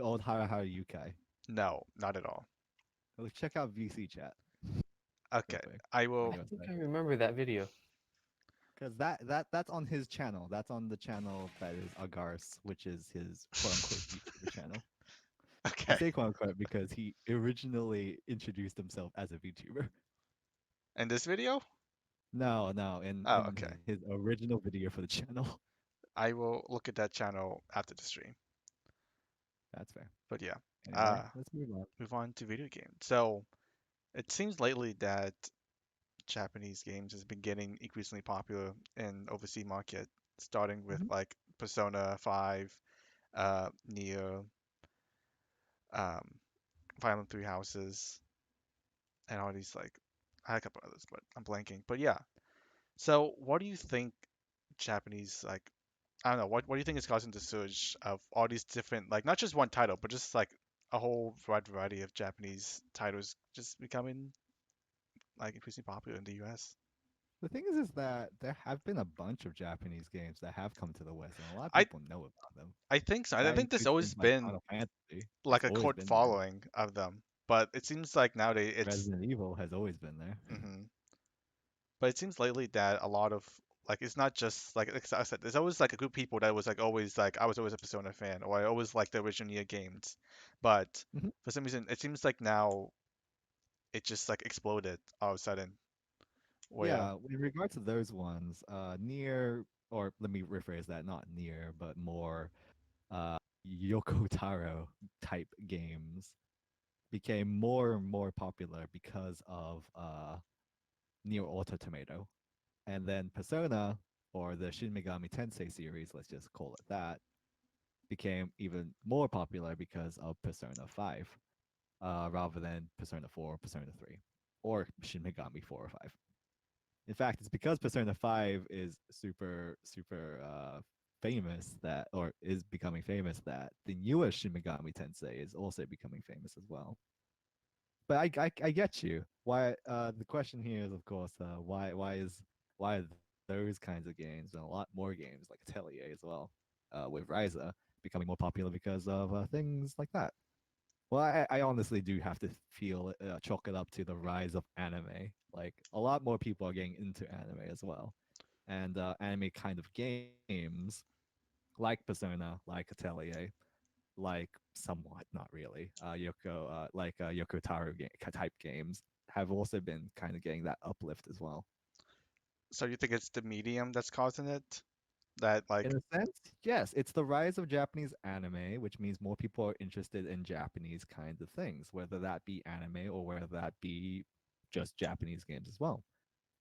old Hara Hara Yukai? No, not at all. Well, check out VC chat real Okay, quick. I On I will. your think side. I remember that video. Because that's on his channel. That's on the channel that is Agar's, which is his quote unquote VTuber channel. I Okay, say quote unquote because he originally introduced himself as a VTuber. in this video? No, no, Oh, in okay. his original video for the channel. I will look at that channel after the stream. That's fair. But yeah, Anyway, uh, let's move on. move on to video games. So it seems lately that Japanese games has been getting increasingly popular in overseas market, starting with Mhm. like Persona 5, Nier, um, Violent Three Houses, and all these like I had a couple others, but I'm blanking. But yeah, so what do you think Japanese like? I don't know. What do you think is causing the surge of all these different like not just one title, but just like a whole wide variety of Japanese titles just becoming like increasingly popular in the U.S. The thing is that there have been a bunch of Japanese games that have come to the West, and a lot of I people know about them. I think so. I That think there's includes always things like been Final Fantasy. It's like a always cult been there. following of them, but it seems like nowadays it's Resident Evil has always been there. hmm but it seems lately that a lot of like it's not just like I said, there's always like a group of people that was like always like I was always a Persona fan or I always liked the original Nia games, but Mhm. for some reason it seems like now it just like exploded all of a sudden. Where Yeah, in regards to those ones, near or let me rephrase that, not near, but more Yoko Taro type games became more and more popular because of Near Auto Tomato. And then Persona, or the Shin Megami Tensei series, let's just call it that, became even more popular because of Persona 5, rather than Persona 4 or Persona 3, or Shin Megami 4 or 5. In fact, it's because Persona 5 is super famous that, or is becoming famous, that the newest Shin Megami Tensei is also becoming famous as well. But I get you. Why the question here is of course why are those kinds of games and a lot more games like Atelier as well, with Ryza becoming more popular because of things like that. Well, I honestly do have to feel chalk it up to the rise of anime. Like a lot more people are getting into anime as well, and anime kind of games like Persona, like Atelier, like somewhat not really Yoko Taro type games have also been kind of getting that uplift as well. so you think it's the medium that's causing it? That In like a sense, yes, it's the rise of Japanese anime, which means more people are interested in Japanese kinds of things, whether that be anime or whether that be just Japanese games as well.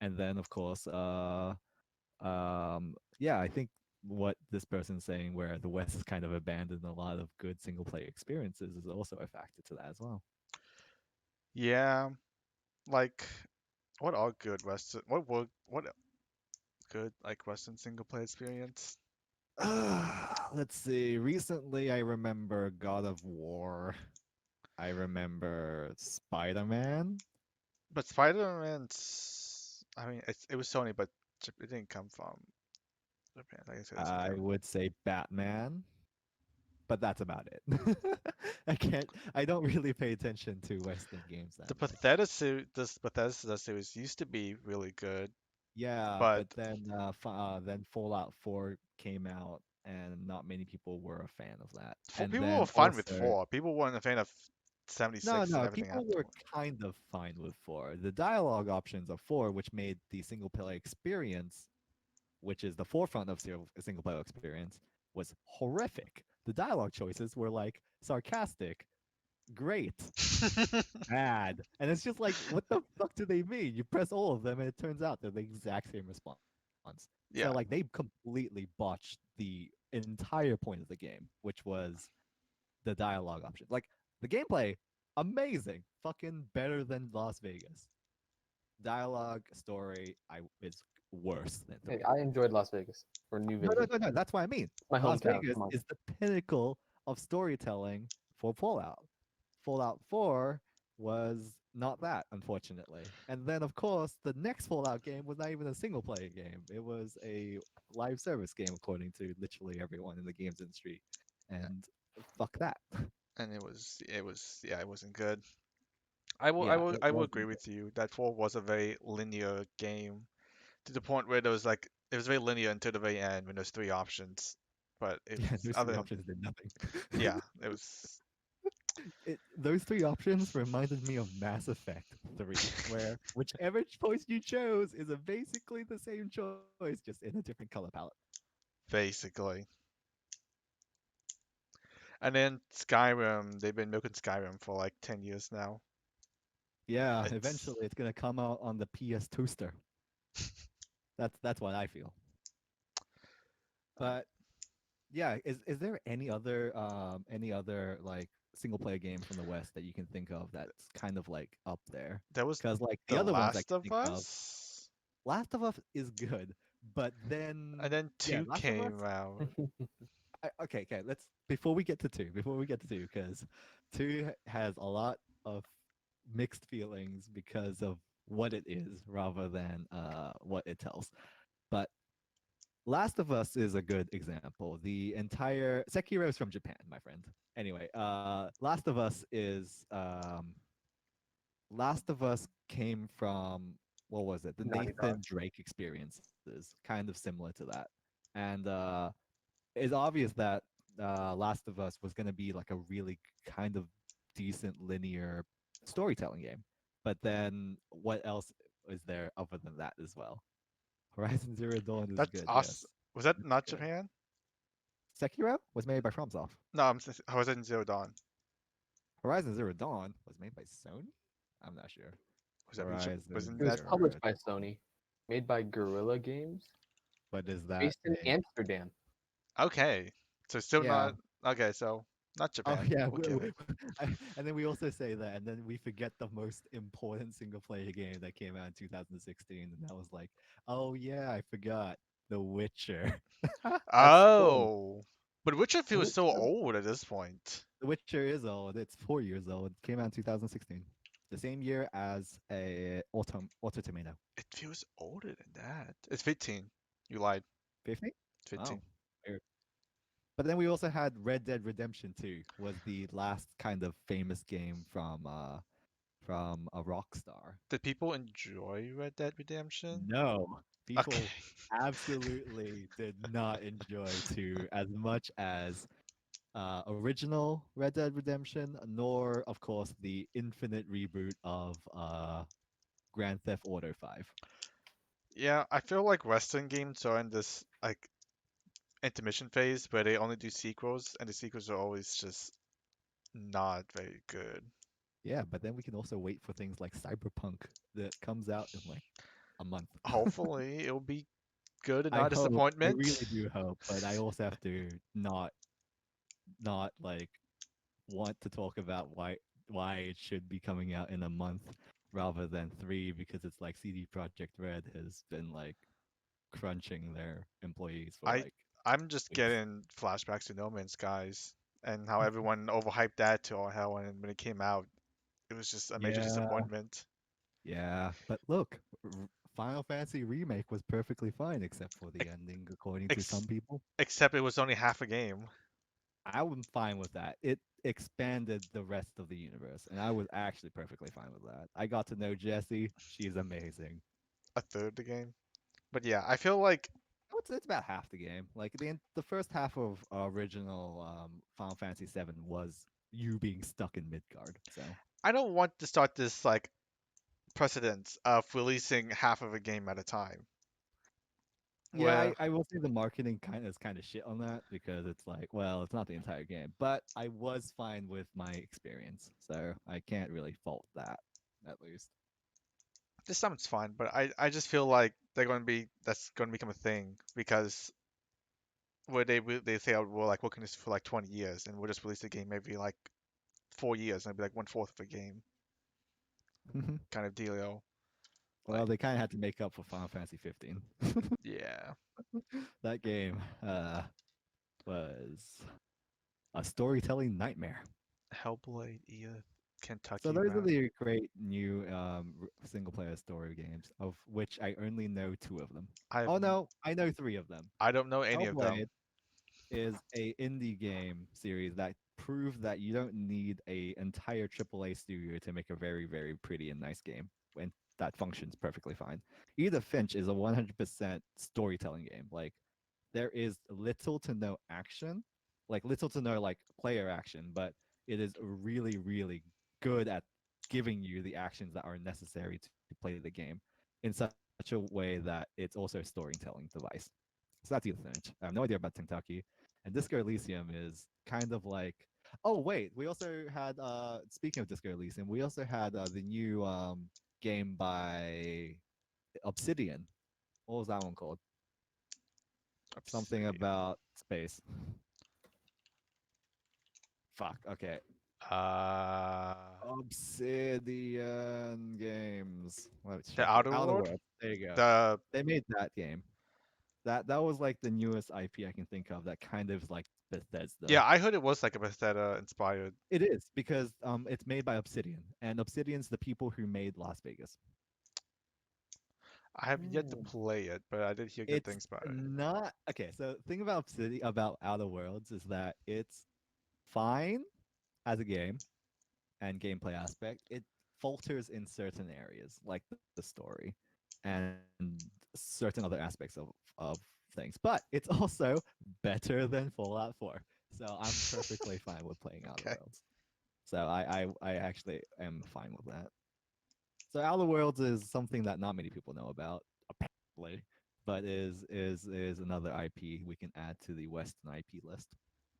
And then, of course, Yeah, I think what this person's saying, where the West has kind of abandoned a lot of good single player experiences, is also a factor to that as well. Yeah, like what are good Western? What good like Western single player experience? Let's see. Recently, I remember God of War. I remember Spider Man. But Spider-Man's, I mean, it was Sony, but it didn't come from Japan. I guess it doesn't I count. would say Batman, but that's about it. I can't. I don't really pay attention to Western games that much. This Bethesda series used to be really good, Yeah, but but then Fallout 4 came out, and not many people were a fan of that. for And people were then fine with also, four. People weren't a fan of no, 76 and no, everything people after. were kind of fine with 4. The dialogue options of 4, which made the single player experience, which is the forefront of single player experience, was horrific. The dialogue choices were like sarcastic, great, bad. And it's just like, what the fuck do they mean? You press all of them and it turns out they're the exact same response. So like Yeah, they completely botched the entire point of the game, which was the dialogue option. Like the gameplay, amazing. Fucking better than Las Vegas. Dialogue story is worse than Hey, 3. I enjoyed Las Vegas or New No, no, Vegas. no, no. That's what I mean. My Las hometown. Vegas Come on. is the pinnacle of storytelling for Fallout. Fallout 4 was not that, unfortunately. And then, of course, the next Fallout game was not even a single player game. It was a live service game, according to literally everyone in the games industry. And fuck that. and yeah, it wasn't good. Yeah, it I will agree wasn't good. with you that four was a very linear game to the point where there was like it was very linear until the very end when there's three options. But it Yeah, was those three other than options did nothing. yeah, it was Those three options reminded me of Mass Effect 3, where whichever choice you chose is basically the same choice, just in a different color palette. basically. And then Skyrim, they've been milking Skyrim for like 10 years now. Yeah, It's eventually it's gonna come out on the PS Toaster. That's what I feel. uh, But yeah, is there any other like single player game from the West that you can think of that's kind of like up there? there was Because like the The other ones I Last can of think of, Us, Last of Us is good, but and then then yeah, two Last of Us. came out. Okay, okay. Let's before we get to two, because two has a lot of mixed feelings because of what it is rather than what it tells. But Last of Us is a good example. The entire Sekiro is from Japan, my friend. Anyway, Last of Us came from, what was it? The Naughty Dog. Nathan Drake experiences, kind of similar to that. And it's obvious that Last of Us was going to be like a really kind of decent linear storytelling game. But then what else is there other than that as well? Horizon Zero Dawn is That's good, us. yes. Was that It's not good. Japan? Sekiro was made by FromSoft. No, Horizon Zero Dawn. Horizon Zero Dawn was made by Sony? I'm not sure. Was that Horizon wasn't It was that Zero. published by Sony, made by Guerrilla Games, What is that based in a Amsterdam. okay? So still Yeah. not okay. So not Oh Japan. yeah, Okay then. and then we also say that, and then we forget the most important single player game that came out in 2016, and that was like, oh yeah, I forgot, The Witcher. That's four. Oh, but Witcher The feels so Witcher. old at this point. The Witcher is old. It's 4 years old. It came out in 2016, the same year as a Auto Tomato. It feels older than that. It's 15. You lied. 50? Oh, 15. weird. But then we also had Red Dead Redemption 2 was the last kind of famous game from a rock star. Did people enjoy Red Dead Redemption? No, Okay. people absolutely did not enjoy 2 as much as original Red Dead Redemption, nor of course the infinite reboot of Grand Theft Auto 5. Yeah, I feel like Western games are in this like intermission phase where they only do sequels, and the sequels are always just not very good. Yeah, but then we can also wait for things like Cyberpunk that comes out in like a month. Hopefully, it'll be good and I not a hope, I disappointment. really do hope, but I also have to not like want to talk about why it should be coming out in a month rather than 3 because it's like CD Projekt Red has been like crunching their employees for I like I'm just weeks. getting flashbacks to No Man's Skies and how everyone overhyped that to all hell, and when it came out, it was just a major Yeah, disappointment. yeah, but look, Final Fantasy Remake was perfectly fine except for the Ex- ending, according to some ex- people. Except it was only half a game, I was fine with that. It expanded the rest of the universe, and I was actually perfectly fine with that. I got to know Jessie. She's amazing. a third of the game. But yeah, I feel like It's about half the game. Like the first half of original Final Fantasy VII was you being stuck in Midgard. So I don't want to start this like precedent of releasing half of a game at a time. yeah, Where I will say the marketing kind of shit on that because it's like, well, it's not the entire game, but I was fine with my experience, so I can't really fault that at least. this time it's fine, but I just feel like that's going to become a thing because where they say, oh, we're like working this for like 20 years and we'll just release the game maybe like 4 years and it'll be like one fourth of a game kind of dealio. Well, Like, they kind of had to make up for Final Fantasy 15. yeah, That game was a storytelling nightmare. Hellblade, Edith, So Kentucky those are Route. the great new single player story games, of which I only know 2 of them. I've Oh no, I know 3 of them. I don't know any of them. Hellblade is a indie game series that proved that you don't need a entire AAA studio to make a very, very pretty and nice game, and that functions perfectly fine. Edith Finch is a 100% storytelling game. Like there is little to no action, like little to no like player action, but it is really, really good at giving you the actions that are necessary to play the game in such a way that it's also a storytelling device. So that's Edith Finch. I have no idea about Kentucky. And Disco Elysium is kind of like, oh wait, we also had speaking of Disco Elysium, we also had the new game by Obsidian. What was that one called? Something Obsidian. about space. Fuck. Okay. Uh, Obsidian Games. Let's the check it. Outer Outer World, World. There you go. the They made that game. That was like the newest IP I can think of that kind of like Bethesda. yeah, I heard it was like a Bethesda inspired. It is because it's made by Obsidian, and Obsidian's the people who made Las Vegas. I have yet to Mm. play it, but I did hear good It's things about it. not okay. So the thing about Obsidian about Outer Worlds is that it's fine as a game and gameplay aspect. It falters in certain areas, like the story and certain other aspects of things. But it's also better than Fallout 4. So I'm perfectly fine with playing Outer Okay. Worlds. So I actually am fine with that. So Outer Worlds is something that not many people know about, apparently, but is another IP we can add to the Western IP list.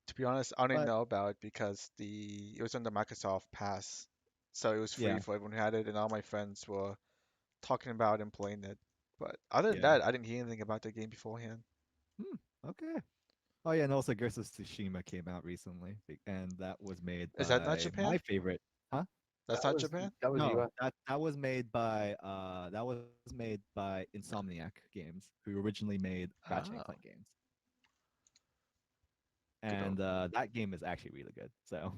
To be honest, I didn't But know about it because it was on the Microsoft Pass, so it was free yeah, for everyone who had it, and all my friends were talking about and playing it. But other than yeah. that, I didn't hear anything about the game beforehand. Hmm, okay. Oh yeah, and also Ghost of Tsushima came out recently, and that was made Is that not by my Japan? favorite. Huh? That's not Japan? That was No, US. that was made by Insomniac Games, who originally made Ratchet and Oh, Clank games, good on and them. that game is actually really good. So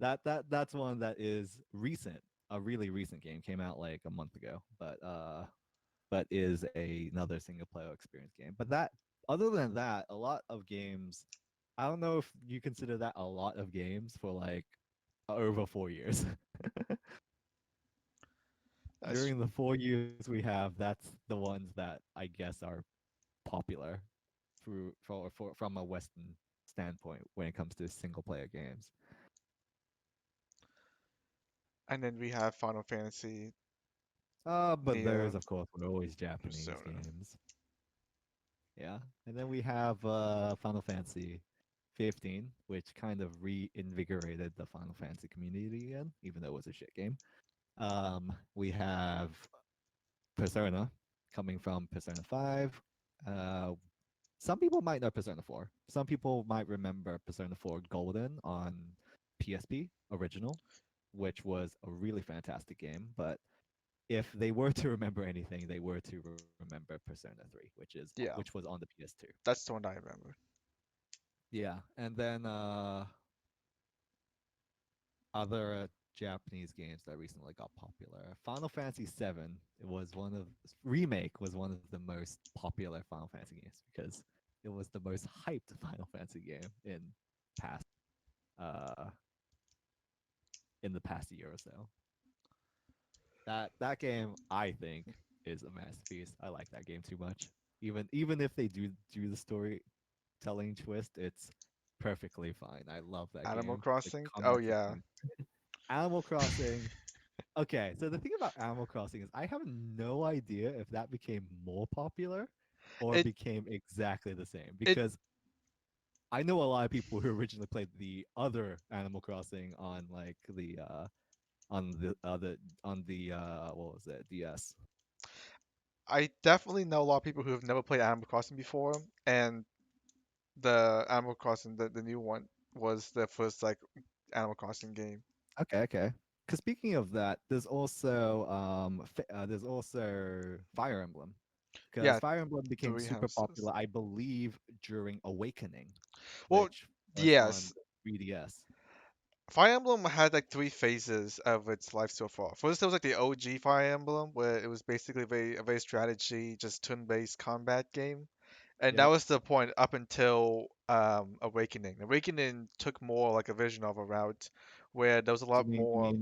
that's one that is recent, a really recent game, came out like a month ago, but is another single player experience game. But that other than that, a lot of games. I don't know if you consider that a lot of games for like over 4 years. That's During the 4 years we have, that's the ones that I guess are popular from a Western standpoint when it comes to single player games. and then we have Final Fantasy, But those, Nier, of course, were always Japanese Persona. games. Yeah, and then we have Final Fantasy 15, which kind of reinvigorated the Final Fantasy community again, even though it was a shit game. We have Persona, coming from Persona 5. Uh, some people might know Persona 4. Some people might remember Persona 4 Golden on PSP original, which was a really fantastic game. But if they were to remember anything, they were to remember Persona 3, which Yeah, was on the PS2. that's the one I remember. Yeah, and then other Japanese games that recently got popular. Final Fantasy VII, it was one of remake was one of the most popular Final Fantasy games because it was the most hyped Final Fantasy game past uh in the past year or so. That game I think is a masterpiece. I like that game too much. Even if they do the storytelling twist, it's perfectly fine. I love that Animal game. The Crossing? Oh combat yeah. system. Animal Crossing. Okay, so the thing about Animal Crossing is I have no idea if that became more popular or It became exactly the same it because I know a lot of people who originally played the other Animal Crossing on like the what was it, DS. I definitely know a lot of people who have never played Animal Crossing before, and the Animal Crossing, the new one, was their first like Animal Crossing game. Okay, okay. Because speaking of that, there's also Fire Emblem. Because Yeah, Fire Emblem became three super houses. popular, I believe, during Awakening, Well, which was on yes, 3DS. Fire Emblem had like three phases of its life so far. First, there was like the OG Fire Emblem, where it was basically a very strategy, just turn-based combat game, and that Yep. was the point up until Awakening. Awakening took more like a vision of a route where there was a lot You more.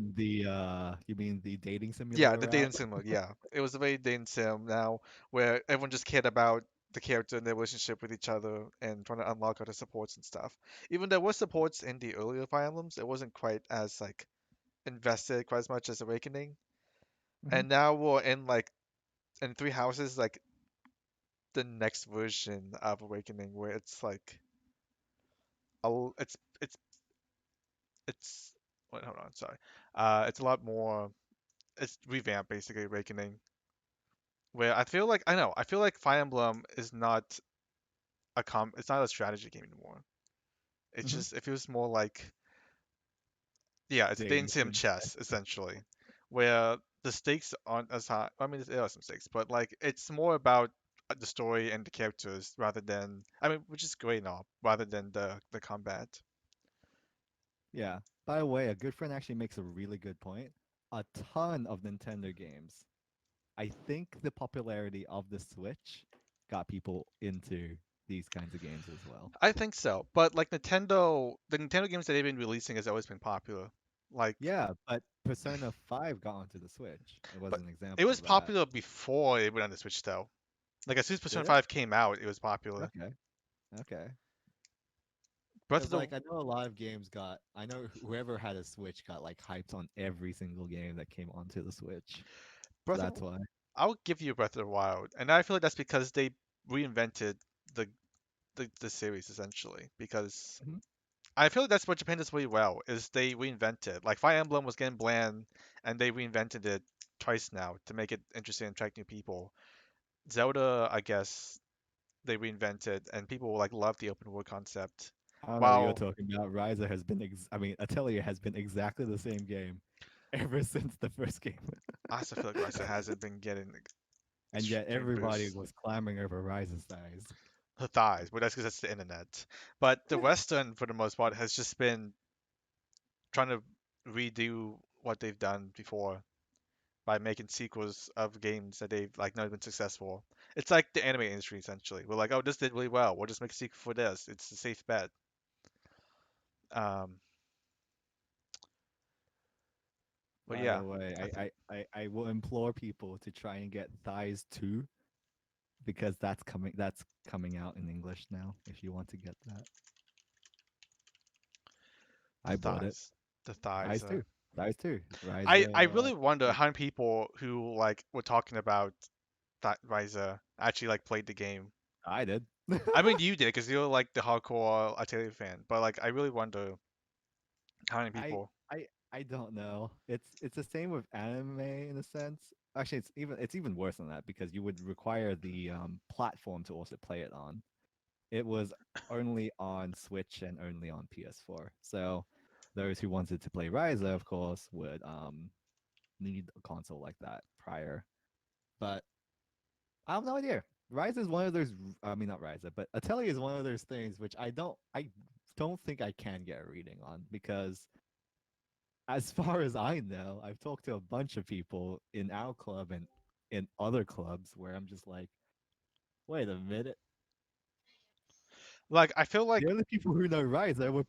mean the dating Yeah, simulator the route? dating sim mode. Yeah, it was a very dating sim now, where everyone just cared about the character and their relationship with each other and trying to unlock other supports and stuff. Even there were supports in the earlier Fire Emblems, it wasn't quite as like invested quite as much as Awakening. Hmm. And now we're in like in Three Houses, like the next version of Awakening, where it's like it's wait, hold on, sorry. It's a lot more. It's revamped basically Awakening, where I feel like Fire Emblem is not it's not a strategy game anymore. It's Hmm. just it feels more like yeah, it's a dating Dating sim sim. chess essentially, where the stakes aren't as high. I mean, there are some stakes, but like it's more about the story and the characters rather than I mean, which is great and all, rather than the combat. Yeah. By the way, a good friend actually makes a really good point. A ton of Nintendo games. I think the popularity of the Switch got people into these kinds of games as well. I think so, but like the Nintendo games that they've been releasing has always been popular. Like, Yeah, but Persona 5 got onto the Switch. It was but an it example was of that. popular before it went on the Switch though. Like as soon as Persona Did it? 5 came out, it was popular. Okay. Okay. Breath of Because the like I know a lot of games got I know whoever had a Switch got like hyped on every single game that came onto the Switch. So Breath of that's why. I'll give you Breath of the Wild, and I feel like that's because they reinvented the the series essentially. Because Mhm. I feel like that's what Japan does really well is they reinvented. Like Fire Emblem was getting bland, and they reinvented it twice now to make it interesting and attract new people. Zelda, I guess they reinvented, and people like love the open world concept. I don't know what you're While talking about. Ryza has been I mean Atelier has been exactly the same game ever since the first game. I also feel like Ryza hasn't been getting the And yet extreme everybody boost. was clamoring over Ryza's size. Her thighs, but that's because that's the internet. But the Western, for the most part, has just been trying to redo what they've done before by making sequels of games that they've like not been successful. It's like the anime industry essentially. We're like, oh, this did really well. We'll just make a sequel for this. It's a safe bet. Um, but By yeah, the way, I think I will implore people to try and get Thighs 2 because that's coming out in English now if you want to get that. the I bought it. thighs, the thighs. Thighs 2. Thighs 2. I Ryza. really wonder how many people who like were talking about that Ryza actually like played the game. I did. I mean, you did because you're like the hardcore Atelier fan, but like I really wonder how many I people. I I don't know. It's the same with anime in a sense. actually it's even worse than that because you would require the platform to also play it on. It was only on Switch and only on PS4. So those who wanted to play Ryza, of course, would need a console like that prior. But I have no idea. Ryza is one of those. I mean, not Ryza, but Atelier is one of those things which I don't think I can get a reading on because, as far as I know, I've talked to a bunch of people in our club and in other clubs where I'm just like, wait a minute. Like I feel The like only people who know Ryza were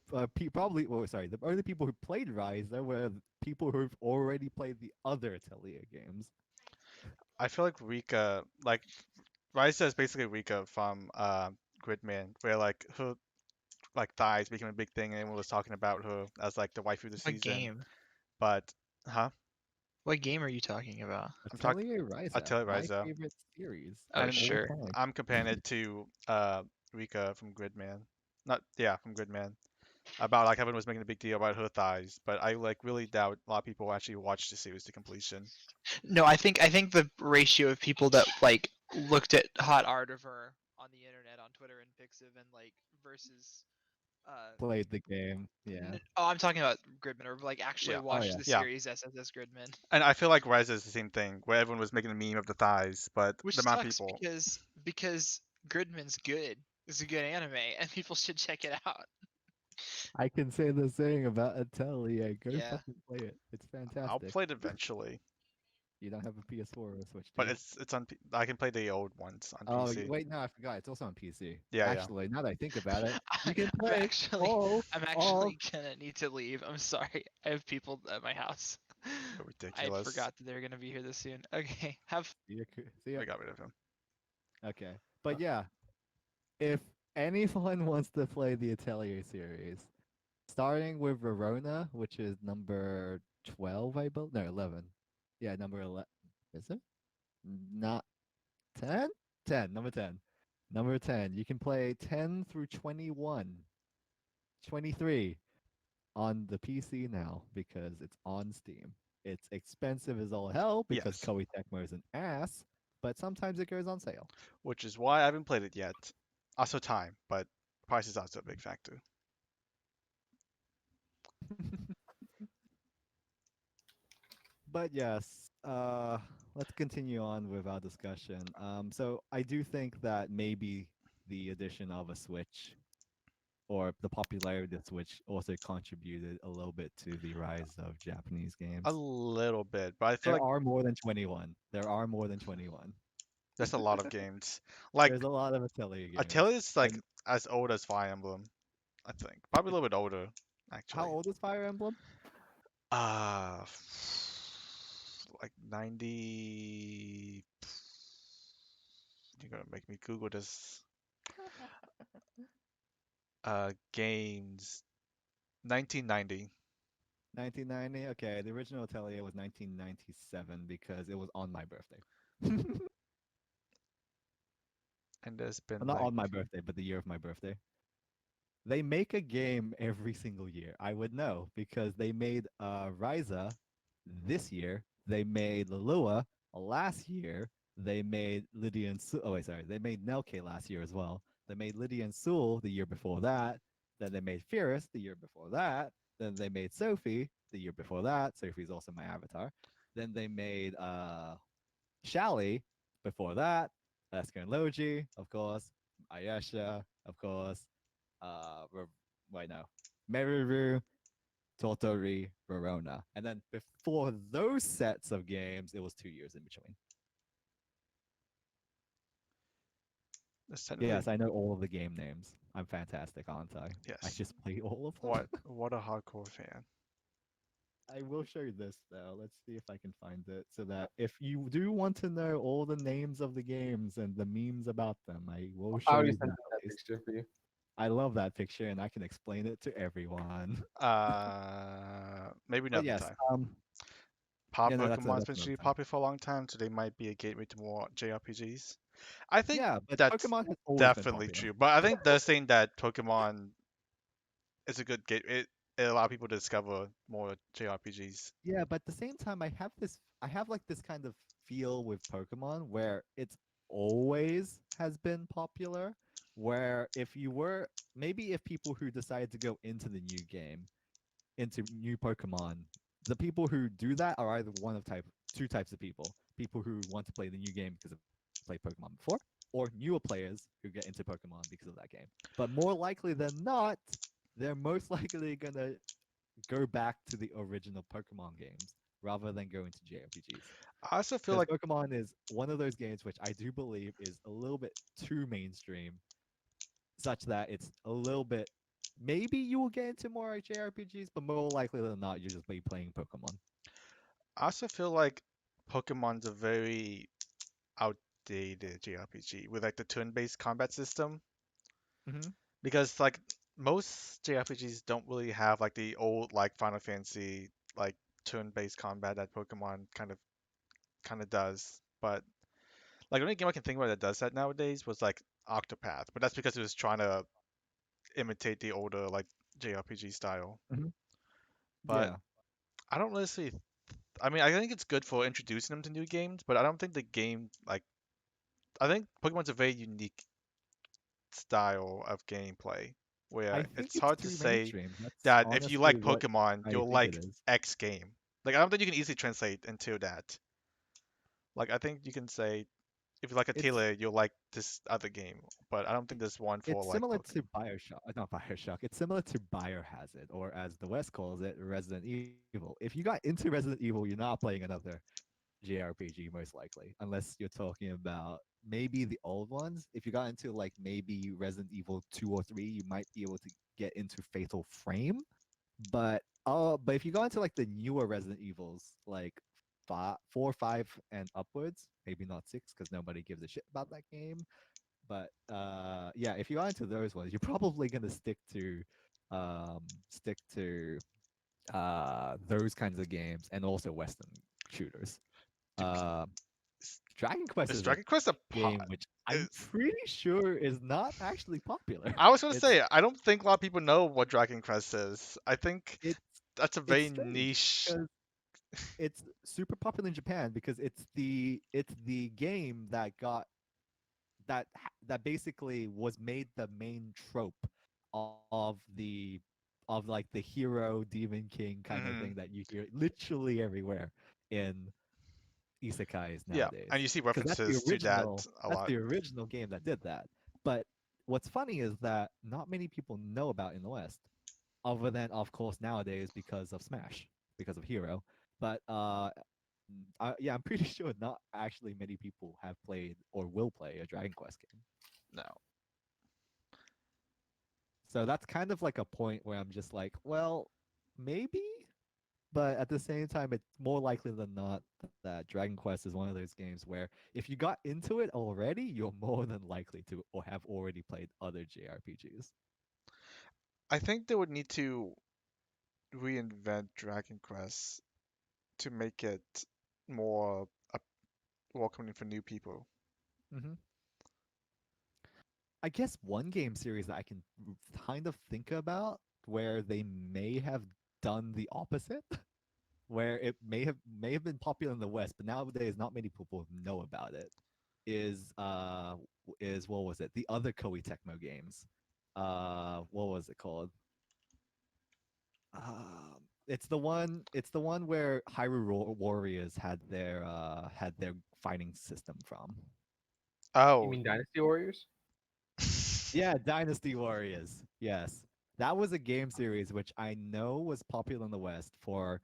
probably, well, sorry, the only people who played Ryza were people who've already played the other Atelier games. Rika, like Ryza is basically Rika from Gridman, where like her like thighs became a big thing, and everyone was talking about her as like the waifu of the What season. game? But, huh? What game are you talking about? I'm talking Atelier Ryza, Atelier my Ryza, favorite series Oh, of and all sure. time. I'm comparing it to Rika from Gridman. Not yeah, from Gridman. About like everyone was making a big deal about her thighs, but I like really doubt a lot of people actually watched the series to completion. No, I think the ratio of people that like looked at hot art of her on the internet, on Twitter and Pixiv, and like versus Played the game, yeah. oh, I'm talking about Gridman, or like actually Yeah, Oh watched yeah. the yeah. series SSS Gridman, And I feel like Ryza is the same thing, where everyone was making a meme of the thighs, but which the amount of sucks people. because Gridman's good. It's a good anime, and people should check it out. I can say the same about Atelier. Go Yeah. fucking play it. It's I'll fantastic. play it eventually, You don't have a PS4 or a Switch, do but you? it's on. I can play the old ones on Oh, PC. wait, no, I forgot. It's also on PC. Yeah, yeah. Actually, now that I think about it, you can I'm play actually all I'm of actually gonna need to leave. I'm sorry. I have people at my house. So I ridiculous. forgot that they're gonna be here this soon. Okay, have See ya. We got rid of him. Okay. But yeah, if anyone wants to play the Atelier series, starting with Verona, which is number 12, I believe. No, 11. Yeah, number 11. Is it? Not 10? 10, number 10. Number 10. You can play 10 through 21, 23 on the PC now because it's on Steam. It's expensive as all hell because Yes, Koei Tecmo is an ass, but sometimes it goes on sale. which is why I haven't played it yet. Also time, but price is also a big factor. But yes, let's continue on with our discussion. So I do think that maybe the addition of a Switch or the popularity of Switch also contributed a little bit to the rise of Japanese A games. little bit, but I feel There like are more than 21. There are more than 21. there's a lot of games. Like There's a lot of Atelier games. Attila is like And as old as Fire Emblem, I think. Probably a little bit older, how actually. old is Fire Emblem? Uh, like 90. You're gonna make me Google this. Games. 1990. 1990. Okay, the original Atelier was 1997 because it was on my birthday. And there's been Well, not like, on my birthday, but the year of my birthday. They make a game every single year. I would know because they made Ryza this year. They made Lua last year. They made Lydia and oh wait, sorry. They made Nelke last year as well. They made Lydia and Sewell the year before that. Then they made Fierce the year before that. Then they made Sophie the year before that. Sophie's also my avatar. Then they made Shally before that. Esker and Logi, of course. Ayesha, of course. Wait, no. Meru, Totori, Verona. And then before those sets of games, it was 2 years in between. it's technically, Yes, I know all of the game names. I'm fantastic, aren't I? I yes. just play all of them. What a hardcore fan. I will show you this though. Let's see if I can find it so that if you do want to know all the names of the games and the memes about them, I will I show already you sent them. out that picture for you. I love that picture and I can explain it to everyone. Maybe But another yes, time. yeah, no, that's Pokemon's been another really time. popular for a long time, so they might be a gateway to more JRPGs. I think Yeah, but that's Pokemon has always been definitely popular. true, but I think they're saying that Pokemon is a good gate. It allows people to discover more JRPGs. Yeah, but at the same time, I have like this kind of feel with Pokemon where it's always has been popular. Where if you were maybe if people who decided to go into the new game, into new Pokemon, the people who do that are either one of two types of people: people who want to play the new game because they've played Pokemon before, or newer players who get into Pokemon because of that game. But more likely than not, they're most likely gonna go back to the original Pokemon games rather than go into JRPGs. I also feel Because like Pokemon is one of those games which I do believe is a little bit too mainstream, such that it's a little bit. Maybe you will get into more JRPGs, but more likely than not, you'll just be playing Pokemon. Pokemon's a very outdated JRPG with like the turn-based combat system Mm-hmm. because like most JRPGs don't really have like the old like Final Fantasy like turn-based combat that Pokemon kind of does. But like the only game I can think about that does that nowadays was like Octopath, but that's because it was trying to imitate the older like JRPG style. Mm-hmm. But Yeah, I don't really see. I mean, I think it's good for introducing them to new games, but I don't think the game like I think Pokemon's a very unique style of gameplay I where think it's it's hard to too say mainstream. That's that if you honestly like what Pokemon, I you'll think it like is. X game. Like I don't think you can easily translate into that. Like I think you can say if you like a It's Taylor, you'll like this other game, but I don't think there's one for it's like similar to Pokemon. Bioshock, not Bioshock. It's similar to Biohazard, or as the West calls it, Resident Evil. If you got into Resident Evil, you're not playing another JRPG most likely, unless you're talking about maybe the old ones. If you got into like maybe Resident Evil 2 or 3, you might be able to get into Fatal Frame. But if you go into like the newer Resident Evils, like 5, 4, 5 and upwards, maybe not 6 because nobody gives a shit about that game. But yeah, if you got into those ones, you're probably gonna um stick to those kinds of games and also Western shooters. Dude, Uh, is Dragon Quest is is a Dragon Quest a game which I'm is, pretty sure is not actually popular. I was gonna It's say I don't think a lot of people know what Dragon Quest is. I think it's that's a it's very strange niche. because it's super popular in Japan because it's the game that got that basically was made the main trope of like the hero demon king kind of Hmm. thing that you hear literally everywhere in isekais Yeah, nowadays, and you see because references to that a that's lot. the original game that did that. But what's funny is that not many people know about in the West, other than of course nowadays because of Smash, because of Hero. But yeah, I'm pretty sure not actually many people have played or will play a Dragon Quest game. No. So that's kind of like a point where I'm just like, well, maybe, but at the same time, it's more likely than not that Dragon Quest is one of those games where if you got into it already, you're more than likely to or have already played other JRPGs. I think they would need to reinvent Dragon Quest to make it more welcoming for new people. Hmm. I guess one game series that I can kind of think about where they may have done the opposite, where it may have been popular in the West, but nowadays not many people know about it, is what was it? The other Koei Tecmo games. What was it called? It's the one where Warriors had their fighting system from. You Oh. mean Dynasty Warriors? Yeah, Dynasty Warriors. Yes. That was a game series which I know was popular in the West for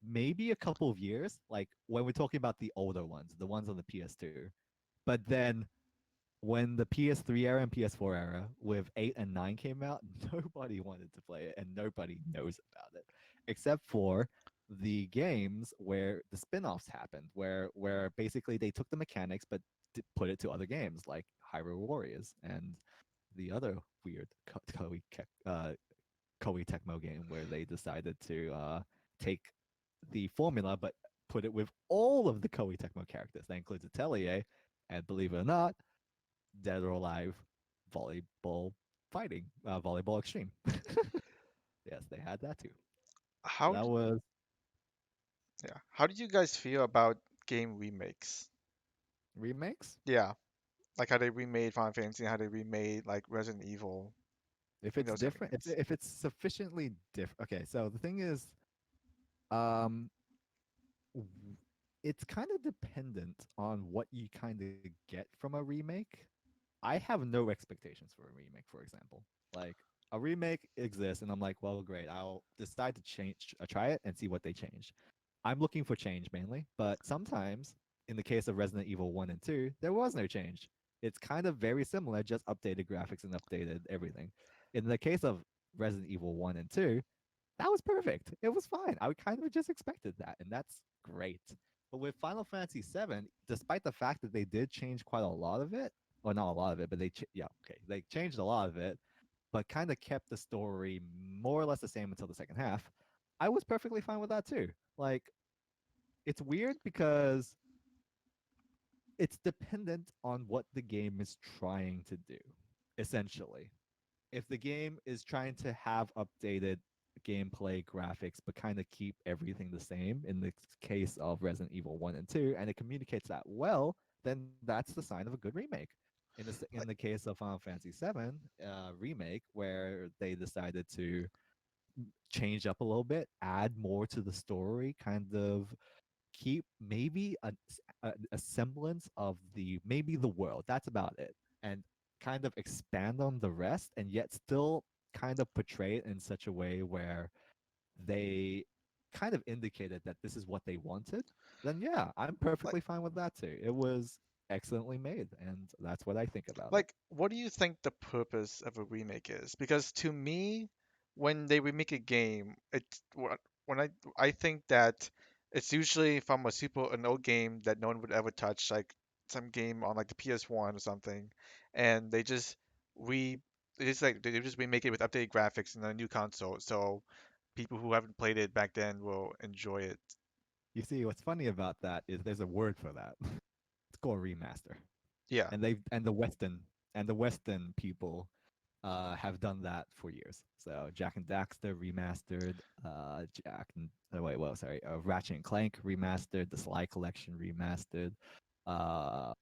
maybe a couple of years, like when we're talking about the older ones, the ones on the PS2. But then when the PS3 era and PS4 era with 8 and 9 came out, nobody wanted to play it and nobody knows about it except for the games where the spin-offs happened, where basically they took the mechanics but put it to other games like Hyrule Warriors and the other weird Koei Tecmo game where they decided to take the formula but put it with all of the Koei Tecmo characters. That includes Atelier, and believe it or not, Dead or Alive volleyball fighting, volleyball extreme. Yes, they had that too. So How that d- was yeah. How did you guys feel about game remakes. Remakes? Yeah, like how they remade Final Fantasy, and how they remade like Resident Evil. I If think it's those type of different, games. if it's sufficiently different. Okay, so the thing is, um, w- it's kind of dependent on what you kind of get from a remake. I have no expectations for a remake, for example. Like a remake exists, and I'm like, well, great. I'll decide to change, try it, and see what they change. I'm looking for change mainly, but sometimes, in the case of Resident Evil 1 and 2, there was no change. It's kind of very similar, just updated graphics and updated everything. In the case of Resident Evil 1 and 2, that was perfect. It was fine. I kind of just expected that, and that's great. But with Final Fantasy VII, despite the fact that they did change quite a lot of it, well, not a lot of it, but yeah, okay, they changed a lot of it, but kind of kept the story more or less the same until the second half. I was perfectly fine with that too. Like, it's weird because it's dependent on what the game is trying to do, essentially. If the game is trying to have updated gameplay graphics but kind of keep everything the same in the case of Resident Evil 1 and 2 and it communicates that well, then that's the sign of a good remake. In the case of Final Fantasy VII remake, where they decided to change up a little bit, add more to the story, kind of keep maybe a semblance of the maybe the world. That's about it, and kind of expand on the rest, and yet still kind of portray it in such a way where they kind of indicated that this is what they wanted. Then yeah, I'm Like, perfectly fine with that too. It was excellently made, and that's what I think about it. what do you think the purpose of a remake is? Because to me, when they remake a game, when I think that it's usually from an old game that no one would ever touch, like some game on like the PS1 or something, and re they just remake it with updated graphics and a new console, so people who haven't played it back then will enjoy it. You see, what's funny about that is there's a word for that. It's called remaster, Yeah. and they and the Western people have done that for years. So Jack and Daxter remastered, Ratchet and Clank remastered, the Sly Collection remastered. Uh,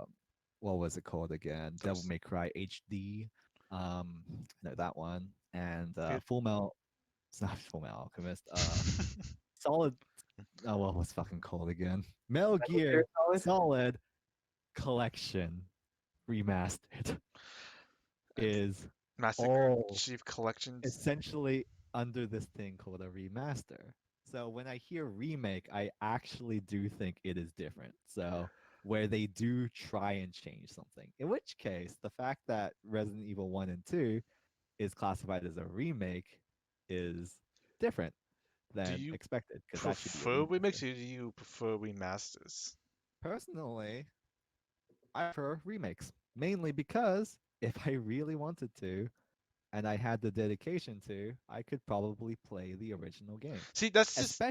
what was it called again? Devil Those May Cry HD. No, that one. And good. Full Metal. It's not Full Metal Alchemist. Solid. Oh, what was fucking called again? Metal Metal Gear Gear Solid. Solid Collection remastered And is Master all Chief Collections. essentially under this thing called a remaster. So when I hear remake, I actually do think it is different. So where they do try and change something. In which case, the fact that Resident Evil 1 and 2 is classified as a remake is different Do than you expected because that should be a prefer remaster. remakes or do you prefer remasters? Personally, I prefer remakes mainly because if I really wanted to, and I had the dedication to, I could probably play the original game. See, that's just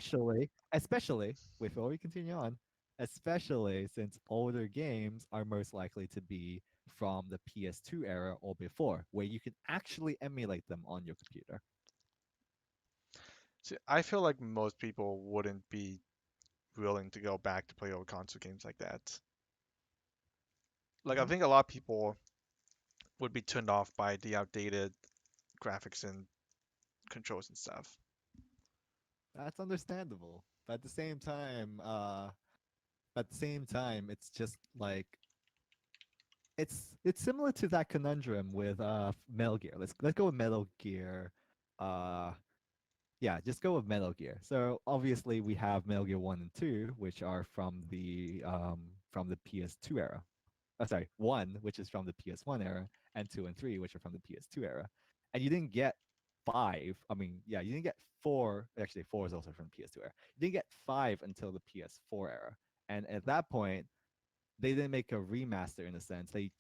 Especially, before we continue on, especially since older games are most likely to be from the PS2 era or before, where you can actually emulate them on your computer. see, I feel like most people wouldn't be willing to go back to play old console games like that. Like, I Mhm. think a lot of people would be turned off by the outdated graphics and controls and stuff. That's understandable. But at the same time, it's just like it's similar to that conundrum with Metal Gear. Let's go with Metal Gear. Uh, yeah, just go with Metal Gear. So obviously we have Metal Gear 1 and 2, which are from the PS2 era. Oh, sorry, 1, which is from the PS1 era, and 2 and 3, which are from the PS2 era. And you didn't get 5. I mean, yeah, you didn't get 4. Actually, 4 is also from the PS2 era. You didn't get 5 until the PS4 era. And at that point, they didn't make a remaster in a sense. They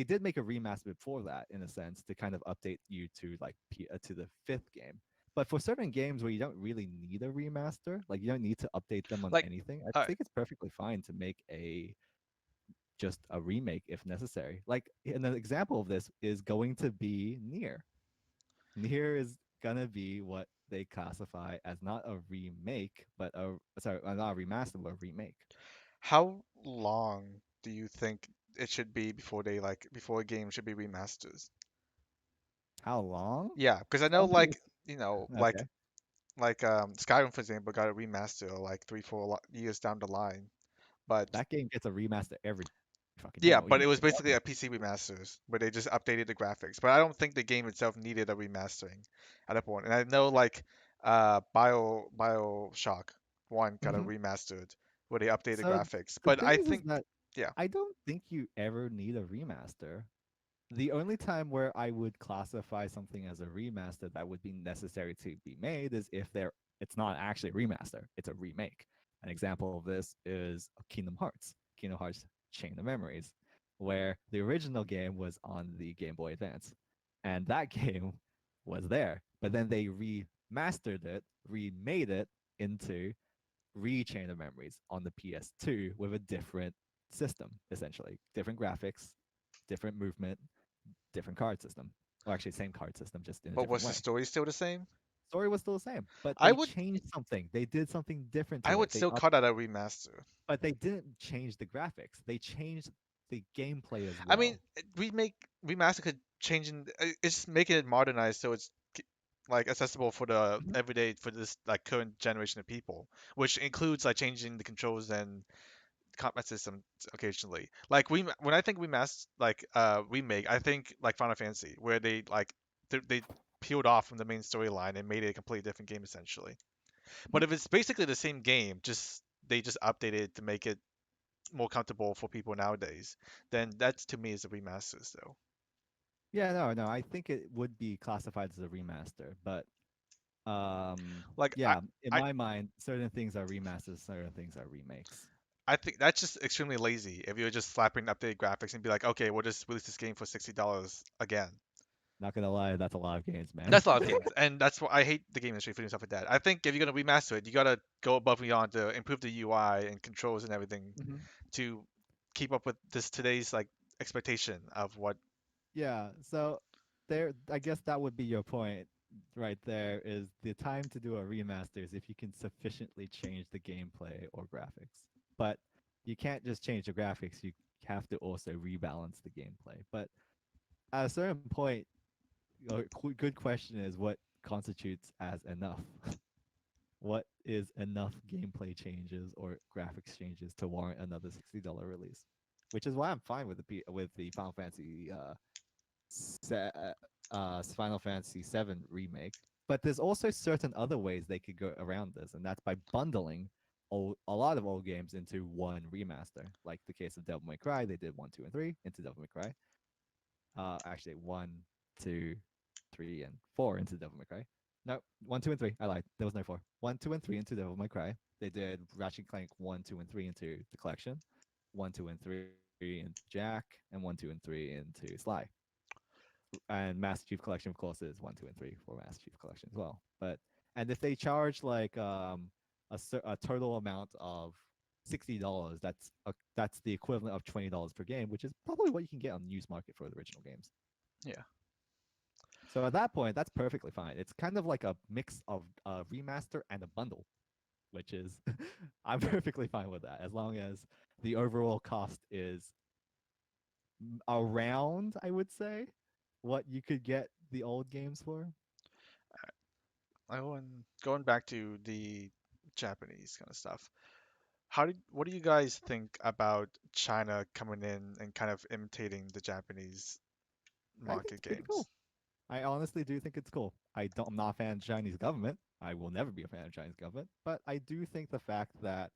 did make a remaster before that in a sense to kind of update you to like to the fifth game. But for certain games where you don't really need a remaster, like you don't need to update them on Like, anything, I alright, think it's perfectly fine to make a just a remake if necessary. Like an example of this is going to be Near. Near is gonna be what they classify as not a remake, but not a remaster, but a remake. How long do you think it should be before they like before a game should be remastered? How long? Yeah, because I know Some people. like you know Okay. Skyrim for example got a remaster like 3 4 years down the line, but That game gets a remaster every fucking yeah, year, or but even it was basically forever. a PC remasters where they just updated the graphics. But I don't think the game itself needed a remastering at that point. And I know like BioShock 1 got a Hmm. remastered where they updated So graphics. the But thing I is think that yeah. I don't think you ever need a remaster. The only time where I would classify something as a remaster that would be necessary to be made is if it's not actually a remaster, it's a remake. An example of this is Kingdom Hearts. Kingdom Hearts Chain of Memories, where the original game was on the Game Boy Advance. And that game was there, but then they remastered it, remade it into Chain of Memories on the PS2 with a different system, essentially. Different graphics, different movement, different card system. Or actually, same card system, just in a But different was the way. story still the same? Story was still the same, but I they would changed something. They did something different I to would it. They still up, call that a remaster. but they didn't change the graphics. They changed the gameplay as I mean, well. remake remaster could change it's just making it modernized so it's like accessible for the Mhm. everyday for this like current generation of people, which includes like changing the controls and combat system occasionally. Like we when I think remaster like remake, I think like Final Fantasy where they peeled off from the main storyline and made it a completely different game essentially. But if it's basically the same game, just they just updated it to make it more comfortable for people nowadays, then that's to me is a remaster still. Yeah, no, no. I think it would be classified as a remaster, but Like yeah, in I my mind, certain things are remasters, certain things are remakes. I think that's just extremely lazy if you're just slapping updated graphics and be like, okay, we'll just release this game for $60 again. Not gonna lie, that's a lot of games, man. That's a lot of games, and that's why I hate the game industry for doing stuff like that. I think if you're gonna remaster it, you gotta go above and beyond to improve the UI and controls and everything Hmm. to keep up with this today's like expectation of what. Yeah, so there, I guess that would be your point right there, is the time to do a remaster is if you can sufficiently change the gameplay or graphics. But you can't just change the graphics, you have to also rebalance the gameplay. But at a certain point, good question is what constitutes as enough? What is enough gameplay changes or graphics changes to warrant another $60 release? Which is why I'm fine with the Final Fantasy Final Fantasy VII remake. But there's also certain other ways they could go around this, and that's by bundling a lot of old games into one remaster. Like the case of Devil May Cry, they did 1, 2, and 3 into Devil May Cry. Actually, 1, 2, 3, and 4 into Devil May Cry. No, 1, 2, and 3. I lied. There was no 4. 1, 2, and 3 into Devil May Cry. They did Ratchet and Clank 1, 2, and 3 into the collection. 1, 2, and 3 into Jack, and 1, 2, and 3 into Sly. And Master Chief Collection, of course, is 1, 2, and 3 for Master Chief Collection as well. But and if they charge like a total amount of $60, that's the equivalent of $20 per game, which is probably what you can get on the used market for the original games. Yeah. So at that point, that's perfectly fine. It's kind of like a mix of a remaster and a bundle, which is I'm perfectly fine with that as long as the overall cost is around, I would say, what you could get the old games for. Going back to the Japanese kind of stuff. What do you guys think about China coming in and kind of imitating the Japanese I think market it's pretty cool. games? I honestly do think it's cool. I'm not a fan of Chinese government. I will never be a fan of Chinese government, but I do think the fact that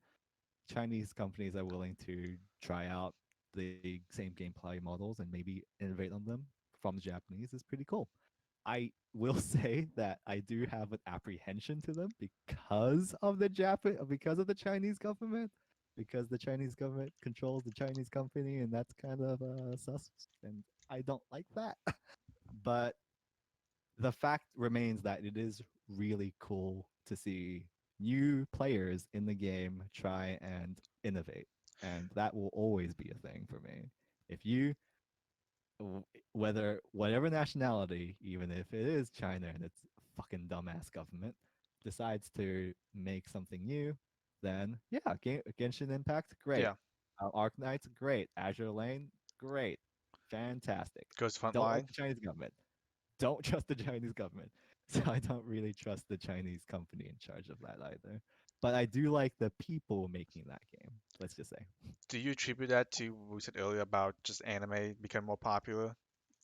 Chinese companies are willing to try out the same gameplay models and maybe innovate on them from the Japanese is pretty cool. I will say that I do have an apprehension to them because of the Chinese government, because the Chinese government controls the Chinese company, and that's kind of sus, and I don't like that. But the fact remains that it is really cool to see new players in the game try and innovate, and that will always be a thing for me. If you whether whatever nationality, even if it is China and its fucking dumbass government, decides to make something new, then yeah, Genshin Impact, great. Yeah, Arc Knights, great. Azure Lane, great. Fantastic. goes Don't like frontline. the Chinese government. Don't trust the Chinese government. So I don't really trust the Chinese company in charge of that either. But I do like the people making that game. Let's just say. Do you attribute that to what we said earlier about just anime becoming more popular,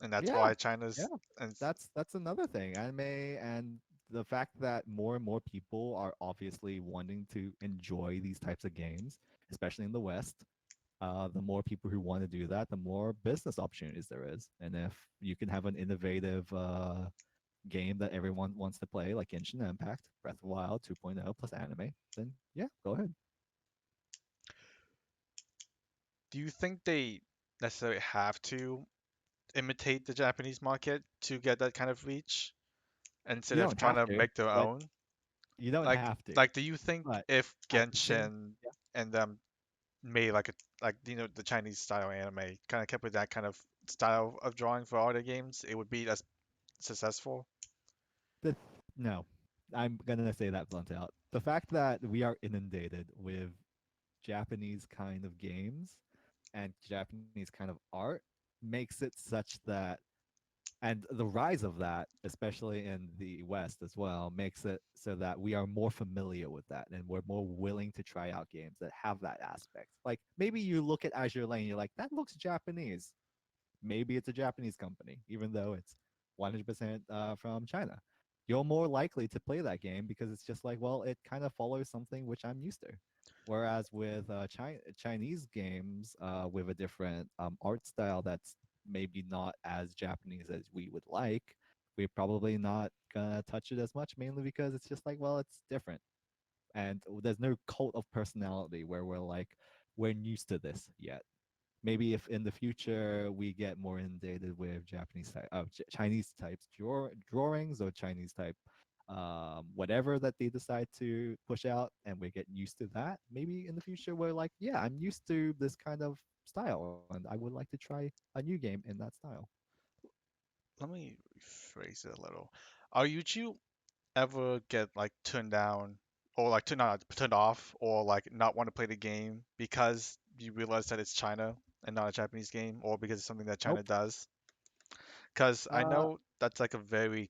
and that's Yeah, why yeah. China's and That's another thing. Anime and the fact that more and more people are obviously wanting to enjoy these types of games, especially in the West. The more people who want to do that, the more business opportunities there is. And if you can have an innovative game that everyone wants to play, like Genshin Impact, Breath of the Wild 2.0 plus anime, then yeah, go ahead. do you think they necessarily have to imitate the Japanese market to get that kind of reach instead You of don't trying have to to, make their but own? you don't Like, have to. like, do you think But if at the same, Genshin yeah, and them made like a like the Chinese style anime kind of kept with that kind of style of drawing for all their games, it would be as successful? the no, I'm gonna say that blunt out. The fact that we are inundated with Japanese kind of games and Japanese kind of art makes it such that, and the rise of that, especially in the West as well, makes it so that we are more familiar with that and we're more willing to try out games that have that aspect. Like maybe you look at Azure Lane, you're like, that looks Japanese. Maybe it's a Japanese company, even though it's 100% from China. You're more likely to play that game because it's just like, well, it kind of follows something which I'm used to. Whereas with Chinese games with a different art style that's maybe not as Japanese as we would like, we're probably not gonna touch it as much, mainly because it's just like, well, it's different. And there's no cult of personality where we're like, we're used to this yet. Maybe if in the future we get more inundated with Chinese types drawings or Chinese type whatever that they decide to push out, and we get used to that. Maybe in the future we're like, yeah, I'm used to this kind of style, and I would like to try a new game in that style. Let me rephrase it a little. Are you ever get like turned down or like turned off or like not want to play the game because you realize that it's China and not a Japanese game or because it's something that China Nope. does? Because I Uh, know that's like a very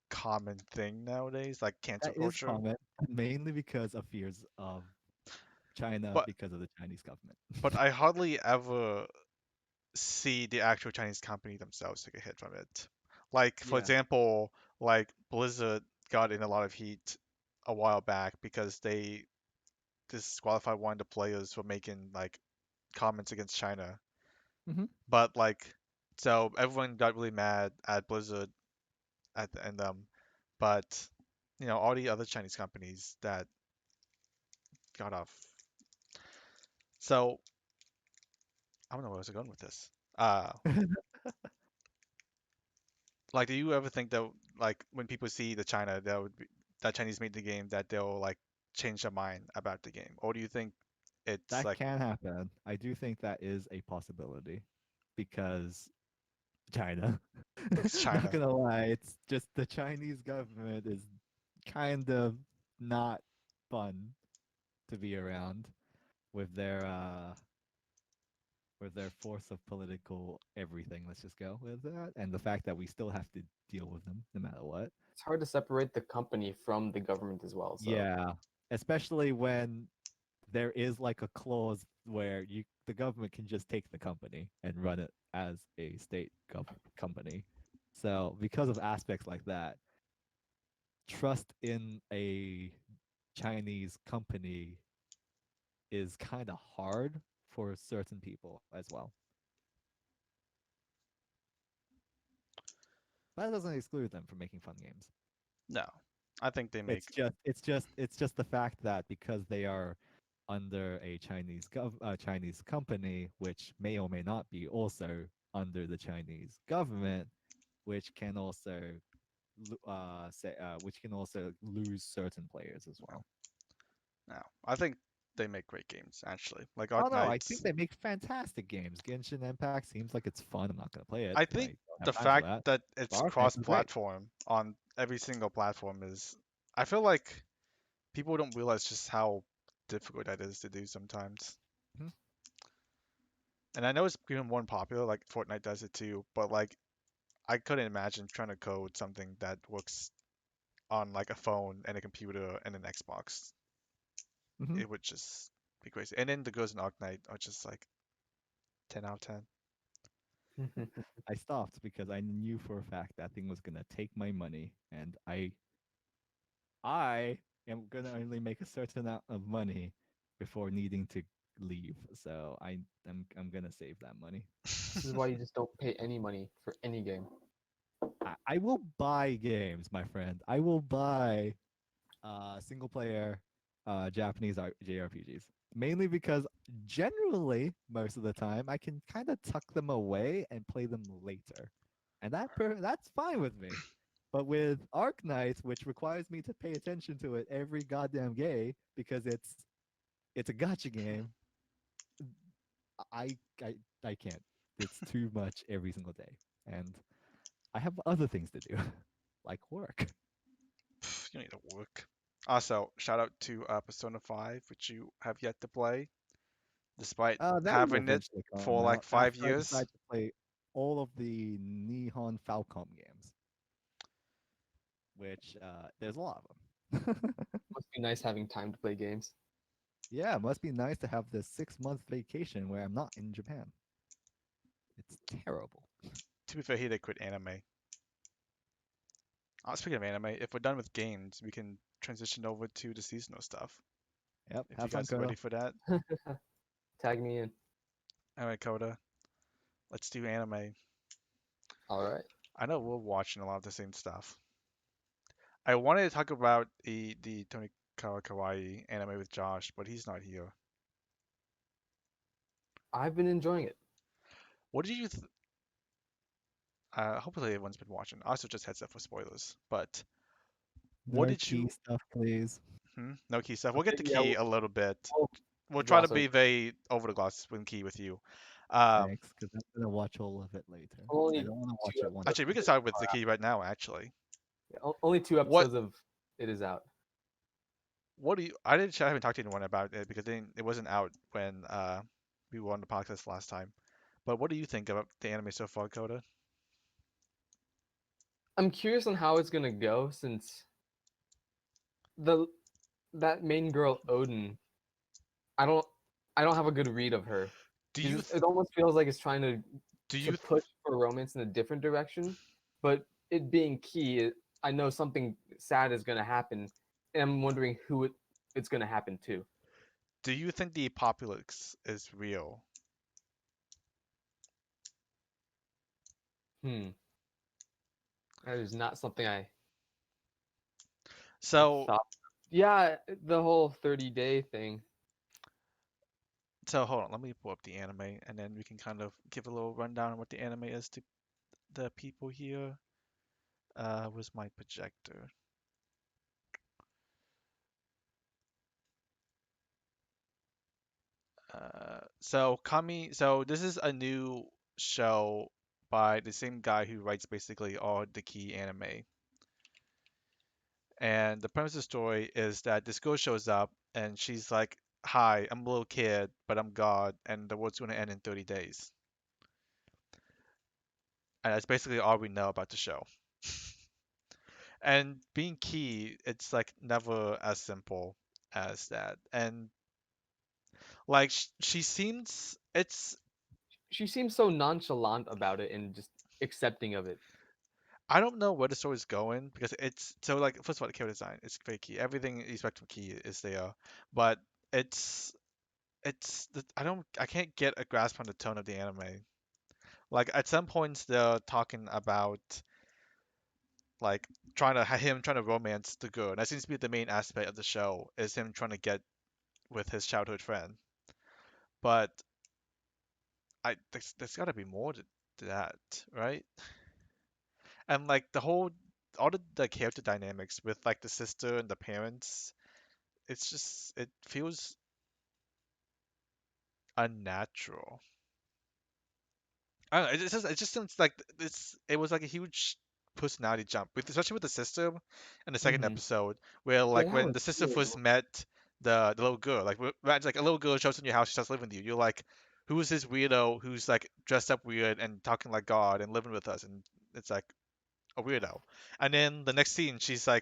common thing nowadays, like cancel that is culture. common, mainly because of fears of China But because of the Chinese government. but I hardly ever see the actual Chinese company themselves take a hit from it. Like for Yeah. example, like Blizzard got in a lot of heat a while back because they disqualified one of the players for making like comments against China. Hmm. But like, so everyone got really mad at Blizzard at the end but all the other Chinese companies that got off. So I don't know where I was going with this. Like, do you ever think that like when people see the China that would be that Chinese made the game that they'll like change their mind about the game, or do you think it's That like can happen. I do think that is a possibility because China. it's Not China? gonna lie, it's just the Chinese government is kind of not fun to be around with their force of political everything. Let's just go with that, and the fact that we still have to deal with them no matter what. It's hard to separate the company from the government as well. So Yeah, especially when there is like a clause where the government can just take the company and run it as a company. So because of aspects like that, trust in a Chinese company is kind of hard for certain people as well. But that doesn't exclude them from making fun games. No, I think they It's make. just it's just the fact that because they are under a Chinese company, which may or may not be also under the Chinese government, which can also which can also lose certain players as No, well. no, I think they make great games actually. Like Oh Arc no, I think Knights. they make fantastic games. Genshin Impact seems like it's fun. I'm not gonna play it. I I think don't have the time for fact that. that But it's Arc Knights is great. cross-platform on every single platform is. I feel like people don't realize just how difficult that is to do sometimes. Mhm. And I know it's becoming more popular, like Fortnite does it too, but like I couldn't imagine trying to code something that works on like a phone and a computer and an Xbox. Mhm. It would just be crazy. And then the girls in Arknight are just like 10 out of 10. I stopped because I knew for a fact that thing was gonna take my money, and I am gonna only make a certain amount of money before needing to leave. So I'm gonna save that money. This is why you just don't pay any money for any game. I will buy games, my friend. I will buy single player Japanese JRPGs. Mainly because generally, most of the time, I can kind of tuck them away and play them later. And that's fine with me. But with Arknight, which requires me to pay attention to it every goddamn day because it's a gotcha game, I I I can't. It's too much every single day. And I have other things to do, like work. You need to work. Also, shout out to Persona 5, which you have yet to play, despite That will having it eventually come for like out five after I years. decide to play all of the Nihon Falcom games, which there's a lot of them. Must be nice having time to play games. Yeah, it must be nice to have this 6 month vacation where I'm not in Japan. It's terrible. To be fair, he did quit anime. Speaking of anime, if we're done with games, we can transition over to the seasonal stuff. Yep, If you have fun, guys are ready Kota. for that. Tag me in. All right, Coda, let's do anime. All right. I know we're watching a lot of the same stuff. I wanted to talk about the Tonikawa Kawaii anime with Josh, but he's not here. I've been enjoying it. What did you? Hopefully everyone's been watching. Also, just heads up for spoilers. But what No did key you? stuff, please. No key stuff. We'll get Okay, to yeah, key a little bit. we'll We'll try to gloss over. be very over the gloss with key with you. Thanks, because I'm gonna watch all of it later. I Only don't want to watch two it once. Actually, we can start with the key right now. Actually, only 2 what episodes of it is out. what do you? I haven't talked to anyone about it because it wasn't out when we were on the podcast last time. But what do you think about the anime so far, Coda? I'm curious on how it's gonna go since the that main girl Odin. I don't I don't have a good read of her. Do you th- It almost feels like it's trying do to you th- push for romance in a different direction, but it being key, I know something sad is gonna happen, and I'm wondering it's gonna happen to. do you think the apocalypse is real? Hmm, that is not something I So thought. Yeah, the whole 30-day thing. so hold on, let me pull up the anime and then we can kind of give a little rundown on what the anime is to the people here. Where's my projector? So this is a new show by the same guy who writes basically all the key anime. And the premise of the story is that this girl shows up and she's like, "Hi, I'm a little kid, but I'm God, and the world's gonna end in 30 days." And that's basically all we know about the show. And being key, it's like never as simple as that. And like she seems, it's She seems so nonchalant about it and just accepting of it. I don't know where the story is going because it's so like first of all the character design is very key. Everything you expect from key is there, but it's I can't get a grasp on the tone of the anime. Like at some points they're talking about like trying to romance the girl. And that seems to be the main aspect of the show is him trying to get with his childhood friend. But there's got to be more to that, right? And like all the character dynamics with like the sister and the parents, it feels unnatural. I don't know. It just seems like it was like a huge personality jump, especially with the sister in the second Hmm. episode, where Yeah, like that when was the sister weird. first met the little girl. Like imagine like a little girl shows up in your house, she starts living with you. You're like, who is this weirdo who's like dressed up weird and talking like God and living with us? And it's like a weirdo. And then the next scene, she's the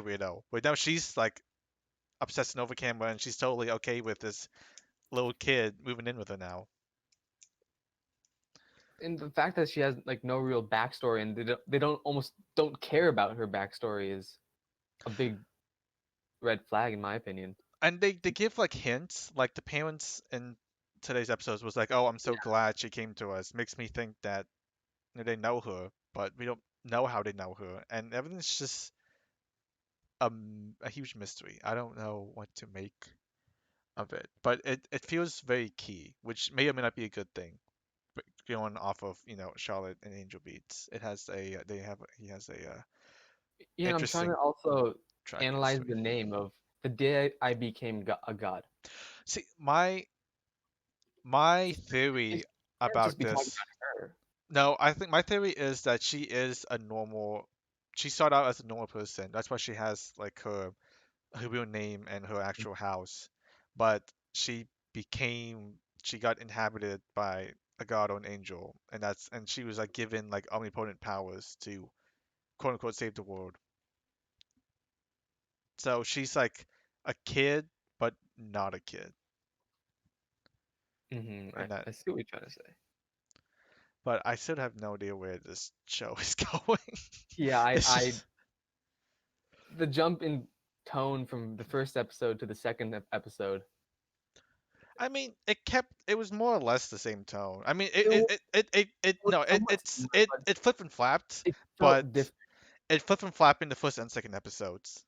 weirdo. But now she's like obsessing over camera and she's totally okay with this little kid moving in with her now. And the fact that she has like no real backstory and they don't almost don't care about her backstory is a big red flag in my opinion. And they give like hints, like the parents in today's episodes was like, "Oh, I'm so glad she came to us." Makes me think that they know her, but we don't know how they know her, and everything's just a huge mystery. I don't know what to make of it, but it feels very key, which may or may not be a good thing. But going off of Charlotte and Angel Beats, it has a they have he has a Yeah, and I'm trying interesting to also track analyze history. the name of the day I became a god. See, my It theory can't just about be talking this. about her. No, I think my theory is that she is a normal. She started out as a normal person. That's why she has like her real name and her actual house. But she became she got inhabited by a god or an angel, and she was like given like omnipotent powers to quote unquote save the world. So she's like a kid, but not a kid. And that, I see what you're trying to say. but I still have no idea where this show is going. Yeah, It's just the jump in tone from the first episode to the second episode. I mean, it was more or less the same tone. I mean, It was, it it was no, somewhat similar, but it flipped and flapped, it but felt different. it flipped and flapped in the first and second episodes.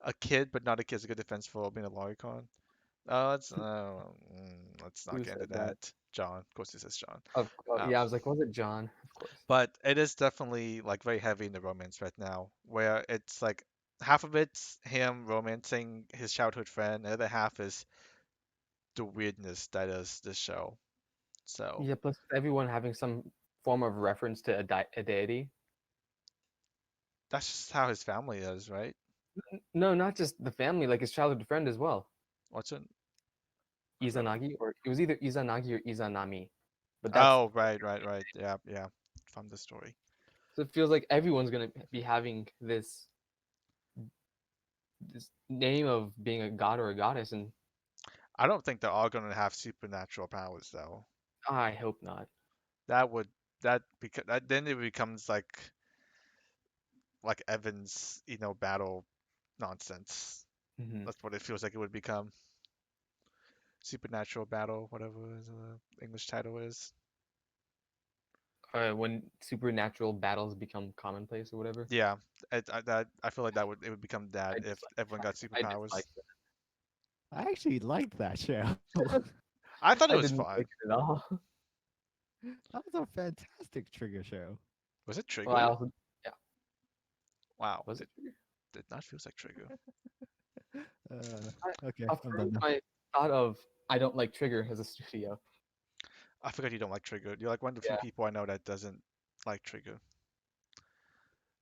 A kid, but not a kid, is a good defense for being a lolicon. Let's not Who get into said that? that. John, of course, this is John. Um, Yeah, I was like, was it John? Of course. but it is definitely like very heavy in the romance right now, where it's like half of it's him romancing his childhood friend, the other half is the weirdness that is this show. So Yeah, plus everyone having some form of reference to a deity. that's just how his family is, right? No, not just the family, like his childhood friend as well. What's it? Izanagi, or it was either Izanagi or Izanami. But that's Oh, right. Yeah, yeah. From the story. so it feels like everyone's gonna be having this name of being a god or a goddess, and I don't think they're all gonna have supernatural powers though. I hope not. That would that because that, then it becomes like Evan's, battle nonsense. Hmm. That's what it feels like it would become. Supernatural battle, whatever the English title is. When supernatural battles become commonplace or whatever. Yeah, I feel like it would become that I if dislike everyone got I superpowers. dislike I actually liked that show. that. I thought it I was didn't fun. like it at all. That was a fantastic trigger show. Was it Well, I Trigger? also yeah, Wow, was it it trigger? did not feel like Trigger. Okay, I'm done Affirmed now. my thought of I don't like Trigger as a studio. I forgot you don't like Trigger. You're like one of the few Yeah. people I know that doesn't like Trigger.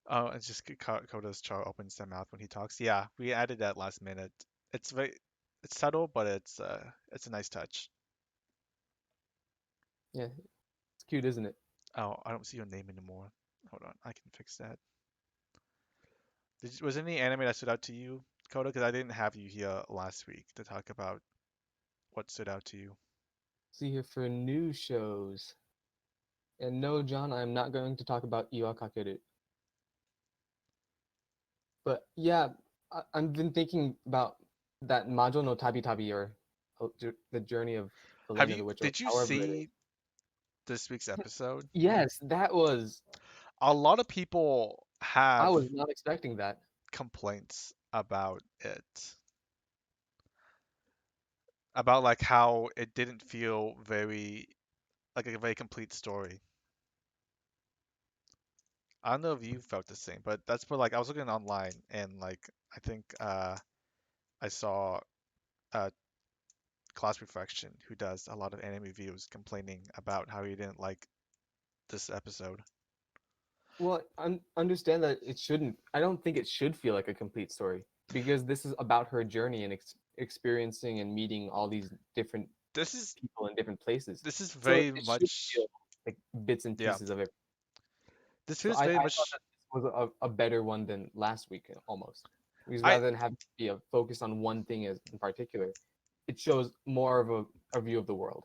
Oh, it's just Koda's char opens their mouth when he talks. Yeah, we added that last minute. It's very, it's subtle, but it's a nice touch. Yeah, it's cute, isn't it? Oh, I don't see your name anymore. Hold on, I can fix that. Was there any anime that stood out to you, Koda? Because I didn't have you here last week to talk about what stood out to you. See here for new shows. And no, John, I'm not going to talk about Iwa Kakeru. But yeah, I've been thinking about that Majo no Tabi Tabi, or the journey of the land of the witch, or Did you however it is. see this week's episode? Yes, that was. A lot of people I have was not expecting that. complaints about it, about like how it didn't feel very like a very complete story. I don't know if you felt the same, but that's what like I was looking online and like I think I saw uh Class Reflection who does a lot of anime reviews complaining about how he didn't like this episode. Well, I understand that it shouldn't. I don't think it should feel like a complete story. because this is about her journey and experiencing and meeting all these different This is people in different places. this is So very it should much feel like bits and yeah. pieces of it. This So feels very I thought much that this was a better one than last week almost. Because I rather than having to be a focus on one thing as in particular, it shows more of a view of the world.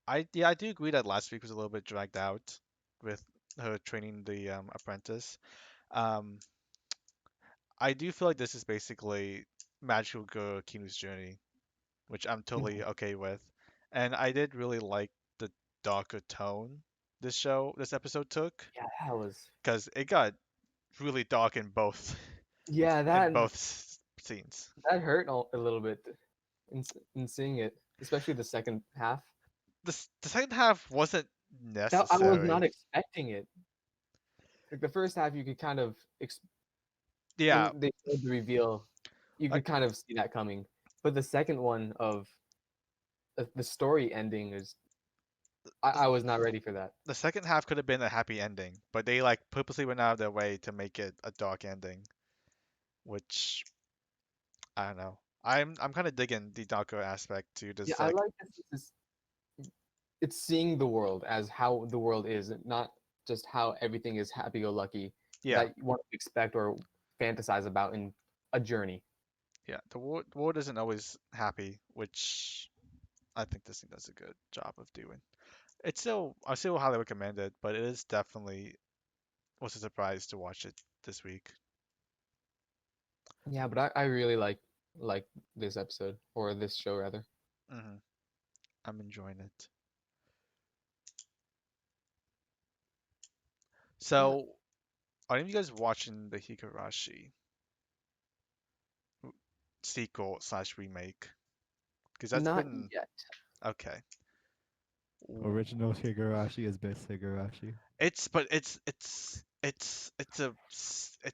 I do agree that last week was a little bit dragged out with her training the apprentice. Um, I do feel like this is basically Magical Girl Kinu's journey, which I'm totally okay with. And I did really like the darker tone this episode took, Yeah, that was because it got really dark in both yeah in that both scenes. that hurt a little bit in seeing it, especially the second half. The second half wasn't That I was necessary. not expecting it. Like the first half, you could kind of Yeah, when they showed the reveal, you like could kind of see that coming. But the second one of the story ending is I was not ready for that. the second half could have been a happy ending, but they like purposely went out of their way to make it a dark ending, which I don't know. I'm kind of digging the darker aspect to Yeah, this I like like this is it's seeing the world as how the world is, not just how everything is happy-go-lucky yeah, that you want to expect or fantasize about in a journey. yeah. The world isn't always happy, which I think this thing does a good job of doing. I still highly recommend it, but it is definitely was a surprise to watch it this week. Yeah, but I really like this episode or this show rather. hmm I'm enjoying it. Yeah, So, are any of you guys watching the Higurashi sequel slash remake? Because that's not been yet. okay. Original Higurashi is best Higurashi. It's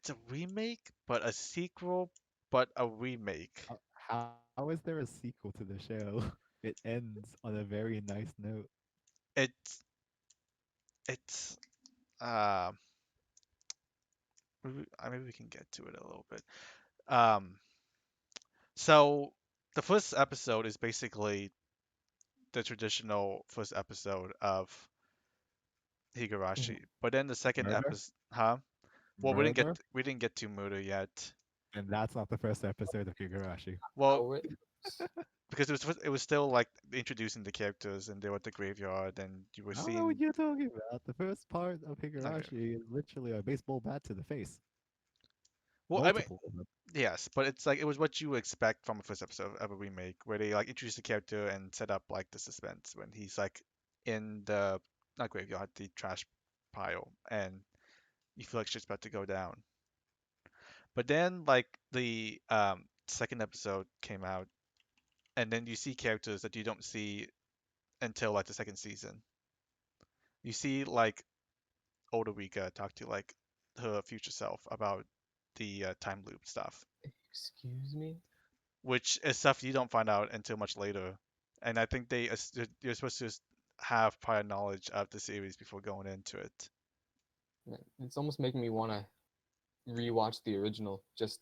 a remake, but a sequel, but a remake. How is there a sequel to the show? It ends on a very nice note. It's it's uh maybe we can get to it a little bit. Um, so the first episode is basically the traditional first episode of Mhm. Higurashi, but then the second Murder? episode, huh? Well, Murder? we didn't get to Muda yet. And that's not the first episode of Higurashi. Well, How it because it was still like introducing the characters and they were at the graveyard and you were I don't know what seeing you're talking about. The first part of okay. Higurashi is literally a baseball bat to the face. Well, I mean, Multiple of them. yes, but it's like it was what you would expect from a first episode of a remake where they like introduce the character and set up like the suspense when he's like in the not graveyard, the trash pile and you feel like shit's about to go down. But then like the second episode came out and then you see characters that you don't see until like the second season. You see like older Rika talk to like her future self about the time loop stuff, excuse me? which is stuff you don't find out until much later. And I think you're supposed to have prior knowledge of the series before going into it. It's almost making me want to rewatch the original just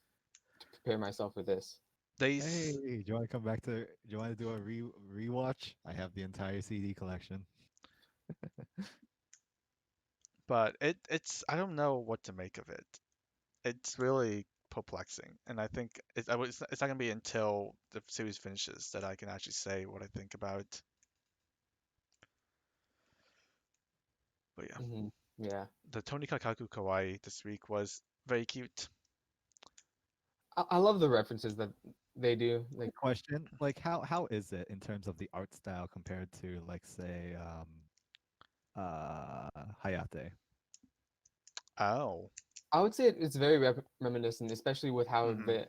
to prepare myself for this. They, Hey, s- do you want to come back to? Do you want to do a rewatch? I have the entire CD collection. but it's I don't know what to make of it. It's really perplexing, and I think it's not gonna be until the series finishes that I can actually say what I think about it. But yeah, Yeah, the Tony Kakaku Kawaii this week was very cute. I love the references that they do. Like, Question: Like, how is it in terms of the art style compared to, like, say, Hayate? Oh. I would say it's very reminiscent, especially with how hmm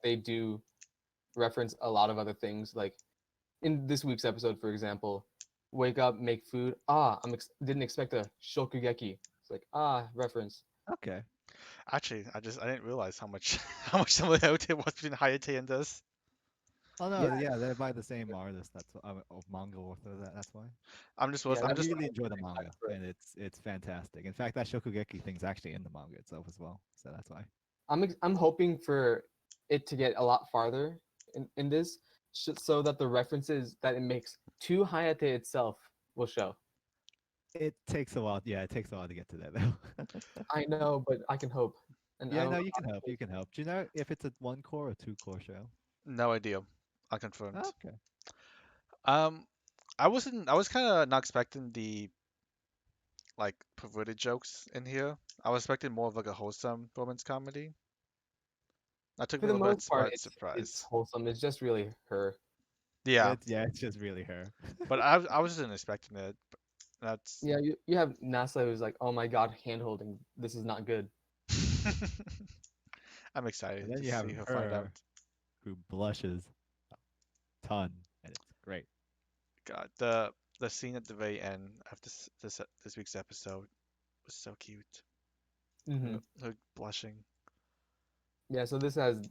they do reference a lot of other things. Like in this week's episode, for example, wake up, make food. Ah, didn't expect a shokugeki. It's like reference. Okay. Actually, I didn't realize how much how much similarity it was between Hayate and this. Oh Yeah, no, yeah, they're by the same artist. That's of manga author. That's why. yeah, I I'm that's just why really I'm enjoy the excited manga, for it. and it's fantastic. In fact, that Shokugeki thing's actually in the manga itself as well, so that's why. I'm hoping for it to get a lot farther in this, so that the references that it makes to Hayate itself will show. It takes a while. Yeah, it takes a while to get to that though. I know, but I can hope, and I Yeah, don't no, know you how can to help. feel. You can help. Do you know if it's a one core or two core show? No idea. Unconfirmed. Okay. Um, I was kind of not expecting the like perverted jokes in here. I was expecting more of like a wholesome romance comedy. That took For me a the little bit most part, by it's surprise. wholesome. It's just really her. Yeah, It's just really her. but I wasn't expecting it. That's Yeah, you have NASA who's like, oh my god, hand holding. This is not good. I'm And excited then to you have see her find out. her who blushes a ton, and it's great. God, the scene at the very end of this week's episode was so cute. Hmm. Her blushing. Yeah, so this has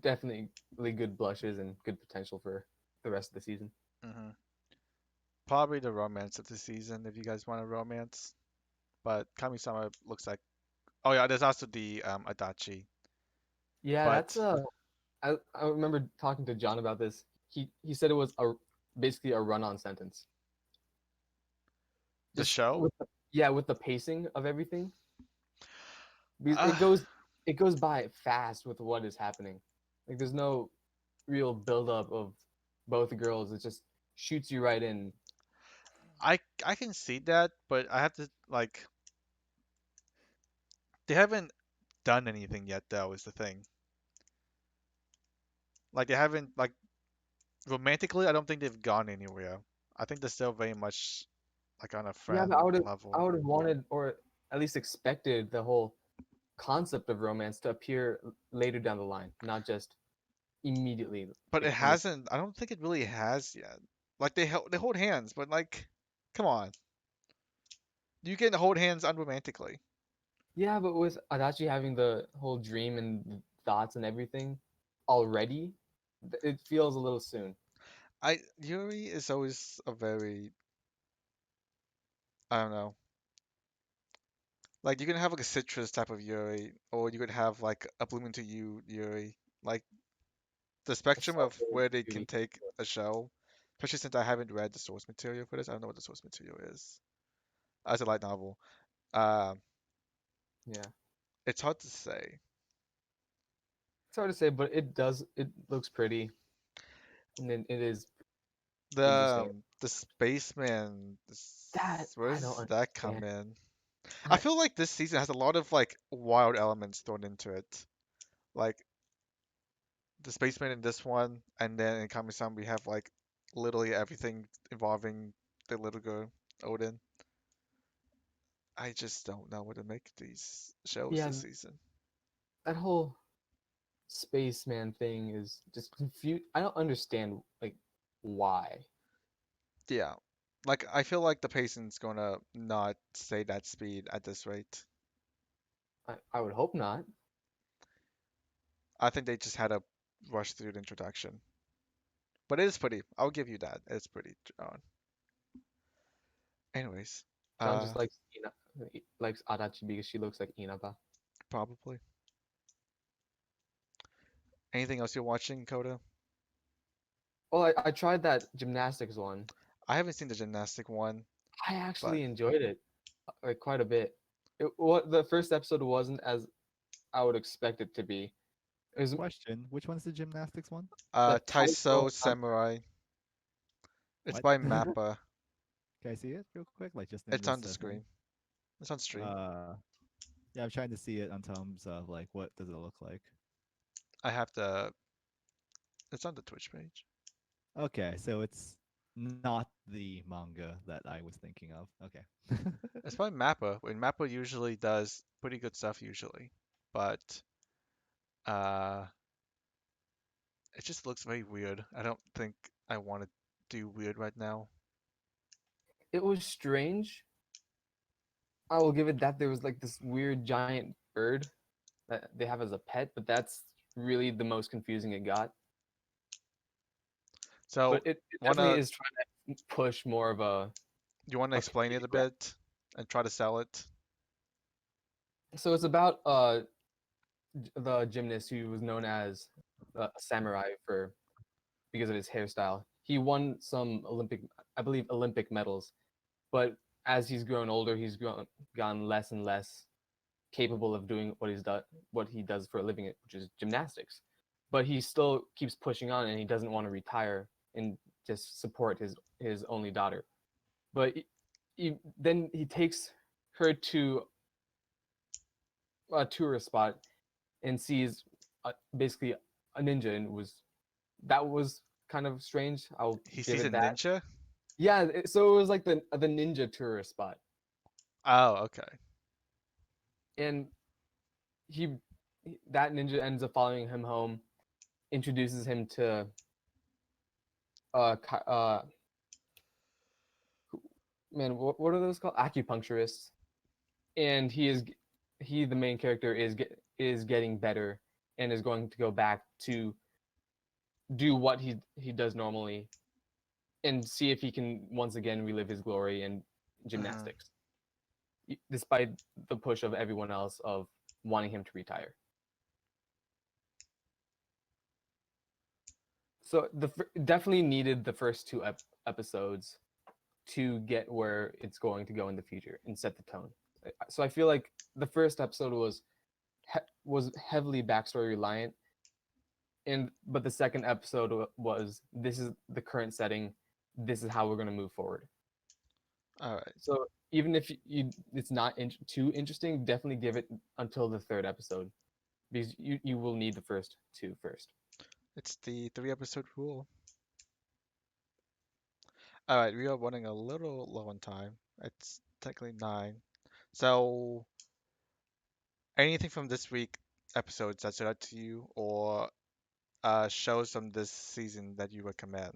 definitely really good blushes and good potential for the rest of the season. Hmm. Probably the romance of the season if you guys want a romance. But Kami-sama looks like. Oh yeah, there's also the Adachi. Yeah, that's But I remember talking to John about this. He said it was basically a run-on sentence. the Just show, yeah, with the pacing of everything. Because uh, it goes by fast with what is happening. Like there's no real build-up of both girls. It just shoots you right in. I can see that, but I have to like they haven't done anything yet though is the thing. Like they haven't like romantically, I don't think they've gone anywhere. I think they're still very much like on a Yeah, but friend I level. would have wanted, or at least expected, the whole concept of romance to appear later down the line, not just immediately, But it like in this. hasn't. I don't think it really has yet. Like they hold hands, but like, come on, you can hold hands unromantically. Yeah, but with Adachi having the whole dream and thoughts and everything already, it feels a little soon. I Yuri is always a very I don't know. Like you can have like a citrus type of Yuri, or you could have like a bloom into you Yuri. Like the It's spectrum so of very where they can dreamy. take a show, especially since I haven't read the source material for this. I don't know what the source material is. As a light novel, uh, Yeah, it's hard to say. it's hard to say, but it does. It looks pretty, and it is interesting. The spaceman, That where I don't does that come understand. in? I I, feel like this season has a lot of like wild elements thrown into it. Like the spaceman in this one, and then in Kami-sama we have like literally everything involving the little girl, Odin. I just don't know what to make of these shows yeah, this season. that whole spaceman thing is just confused. I don't understand like why. Yeah. Like I feel like the pacing's gonna not stay that speed at this rate. I would hope not. I think they just had to rush through the introduction. But it is pretty. I'll give you that. It's pretty drawn. Anyways, John just likes likes Adachi because she looks like Inaba. probably. Anything else you're watching, Kota? Well, I tried that gymnastics one. I haven't seen the gymnastic one, I but actually enjoyed it like quite a bit. What the first episode wasn't as I would expect it to be. It was Question: which one's the gymnastics one? the Taiso Taiso. Samurai. It's What? by Can Mappa. I see it real quick? Like just in It's on this the thing? screen. It's on stream. Uh, yeah, I'm trying to see it on terms of like what does it look like. I have to. It's on the Twitch page. Okay, so it's not the manga that I was thinking of. Okay. It's by Mappa. And Mappa usually does pretty good stuff usually, but uh, it just looks very weird. I don't think I want to do weird right now. It was strange. I will give it that. There was like this weird giant bird that they have as a pet, but that's really the most confusing it got. So, But it definitely wanna is trying to push more of you wanna a explain it comedic a route. bit and try to sell it? So it's about the gymnast who was known as a samurai for because of his hairstyle. He won some I believe, Olympic medals. But as he's grown older, gone less and less capable of doing what he does for a living, which is gymnastics. But he still keeps pushing on, and he doesn't want to retire and just support his only daughter. But then he takes her to a tourist spot and sees basically a ninja, and that was kind of strange. I'll He give sees a it that. ninja. Yeah, so it was like the ninja tourist spot, Oh, okay. and he that ninja ends up following him home, introduces him to uh ki- uh man, what are those called? Acupuncturists, and the main character is getting better and is going to go back to do what he does normally and see if he can once again relive his glory in Hmm. gymnastics, despite the push of everyone else of wanting him to retire. So definitely needed the first two episodes to get where it's going to go in the future and set the tone. So I feel like the first episode was heavily backstory reliant, and but the second episode was, this is the current setting, this is how we're going to move forward. All right. So even if it's not too interesting, definitely give it until the third episode, because you will need the first two first. It's the 3 episode rule. All right, we are running a little low on time. It's technically 9. So, anything from this week episodes that stood out to you, or shows from this season that you recommend?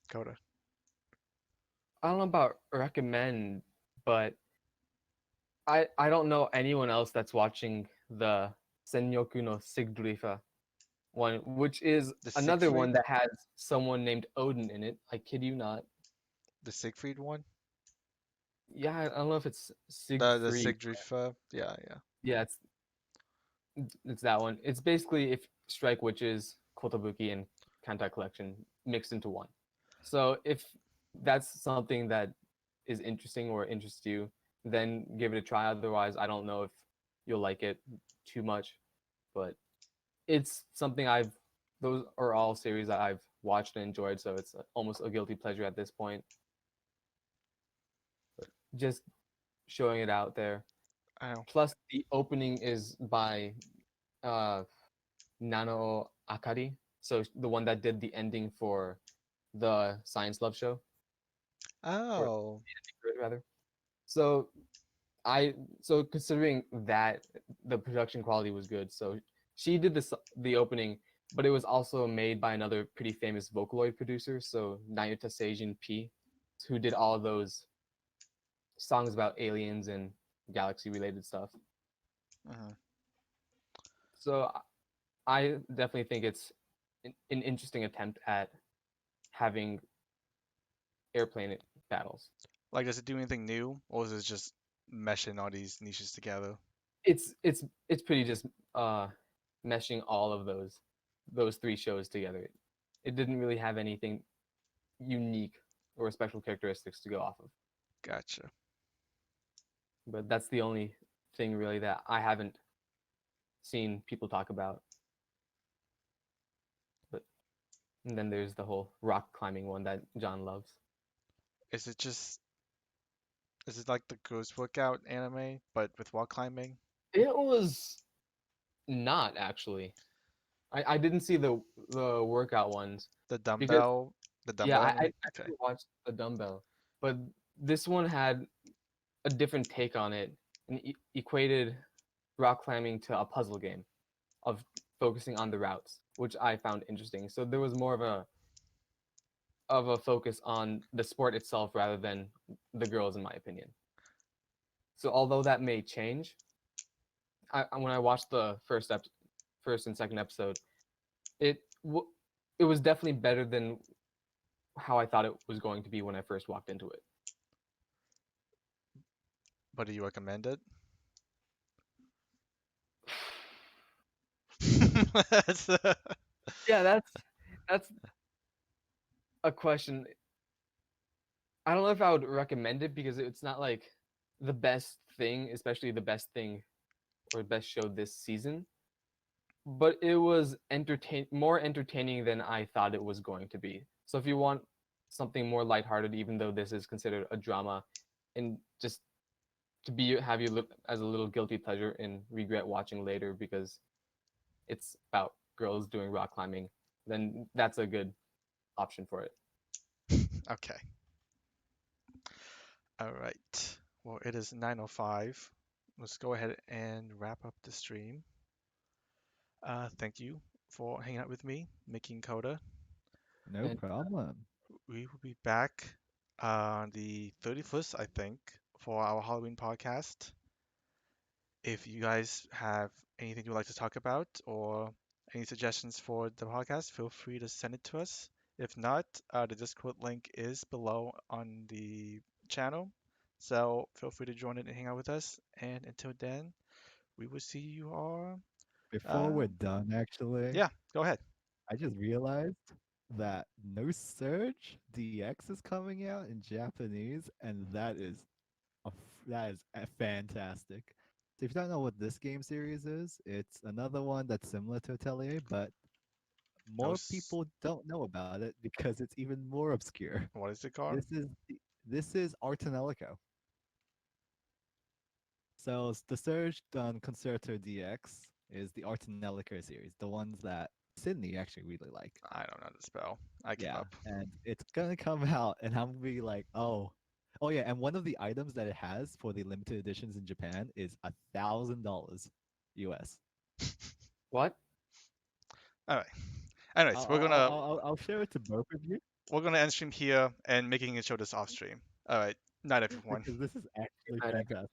Coda. I don't know about recommend, but I don't know anyone else that's watching the Senyoku no Sigdrifa one, which is The another one Siegfried? that has someone named Odin in it. I kid you not. The Siegfried one? Yeah, I don't know if it's The Siegfried. Siegfried, yeah, yeah. Yeah, it's that one. It's basically if Strike Witches, Kotobuki, and Kantai Collection mixed into one. So if that's something that is interesting or interests you, then give it a try. Otherwise, I don't know if you'll like it too much, but it's something those are all series that I've watched and enjoyed, so it's almost a guilty pleasure at this point. But just showing it out there. I know. Plus, the opening is by uh, Nano Akari, so the one that did the ending for the Science Love show, or Oh, rather. So I so considering that the production quality was good, so she did the opening, but it was also made by another pretty famous Vocaloid producer, so Nayuta Seijin P, who did all of those songs about aliens and galaxy related stuff. uh So I definitely think it's an interesting attempt at having airplane battles. like, does it do anything new, or is it just meshing all these niches together? It's pretty just uh meshing all of those three shows together. It didn't really have anything unique or special characteristics to go off of. Gotcha. But that's the only thing really that I haven't seen people talk about. But and then there's the whole rock climbing one that John loves. Is it just, is it like the Ghost Workout anime, but with wall climbing? It was not actually. I didn't see the workout ones The because dumbbell, the yeah, dumbbell I anime? Okay. actually watched the dumbbell, but this one had a different take on it and equated rock climbing to a puzzle game of focusing on the routes, which I found interesting. So there was more of a focus on the sport itself rather than the girls, in my opinion. So although that may change, when I watched the first and second episode, it it was definitely better than how I thought it was going to be when I first walked into it. But do you recommend it? That's, Yeah, that's a question. I don't know if I would recommend it because it's not like the best thing, especially the best thing or best show this season. But it was more entertaining than I thought it was going to be. So if you want something more lighthearted, even though this is considered a drama, and just to be have you look as a little guilty pleasure and regret watching later because it's about girls doing rock climbing, then that's a good option for it. okay. All right. Well, it is 9:05. Let's go ahead and wrap up the stream. Thank you for hanging out with me, making Coda. No And problem. We will be back on the 31st, I think, for our Halloween podcast. If you guys have anything you'd like to talk about or any suggestions for the podcast, feel free to send it to us. If not, the Discord link is below on the channel. So feel free to join it and hang out with us. And until then, we will see you all. Before Uh, we're done, actually, yeah, go ahead. I just realized that No Surge DX is coming out in Japanese, and that is fantastic. So if you don't know what this game series is, it's another one that's similar to Atelier, but No, more people don't know about it because it's even more obscure. what is it called? This is Art and Elico. So the Surge on Concerto DX is the Art and Elico series, the ones that Sydney actually really like. I don't know how to spell. I give Yeah, up. and it's gonna come out, and I'm gonna be like, oh yeah, and one of the items that it has for the limited editions in Japan is $1,000 US. what? All right. Anyways, I'll show it to both of you we're gonna end stream here and making it show this off stream. All right. Night everyone. because this is actually Right, fantastic.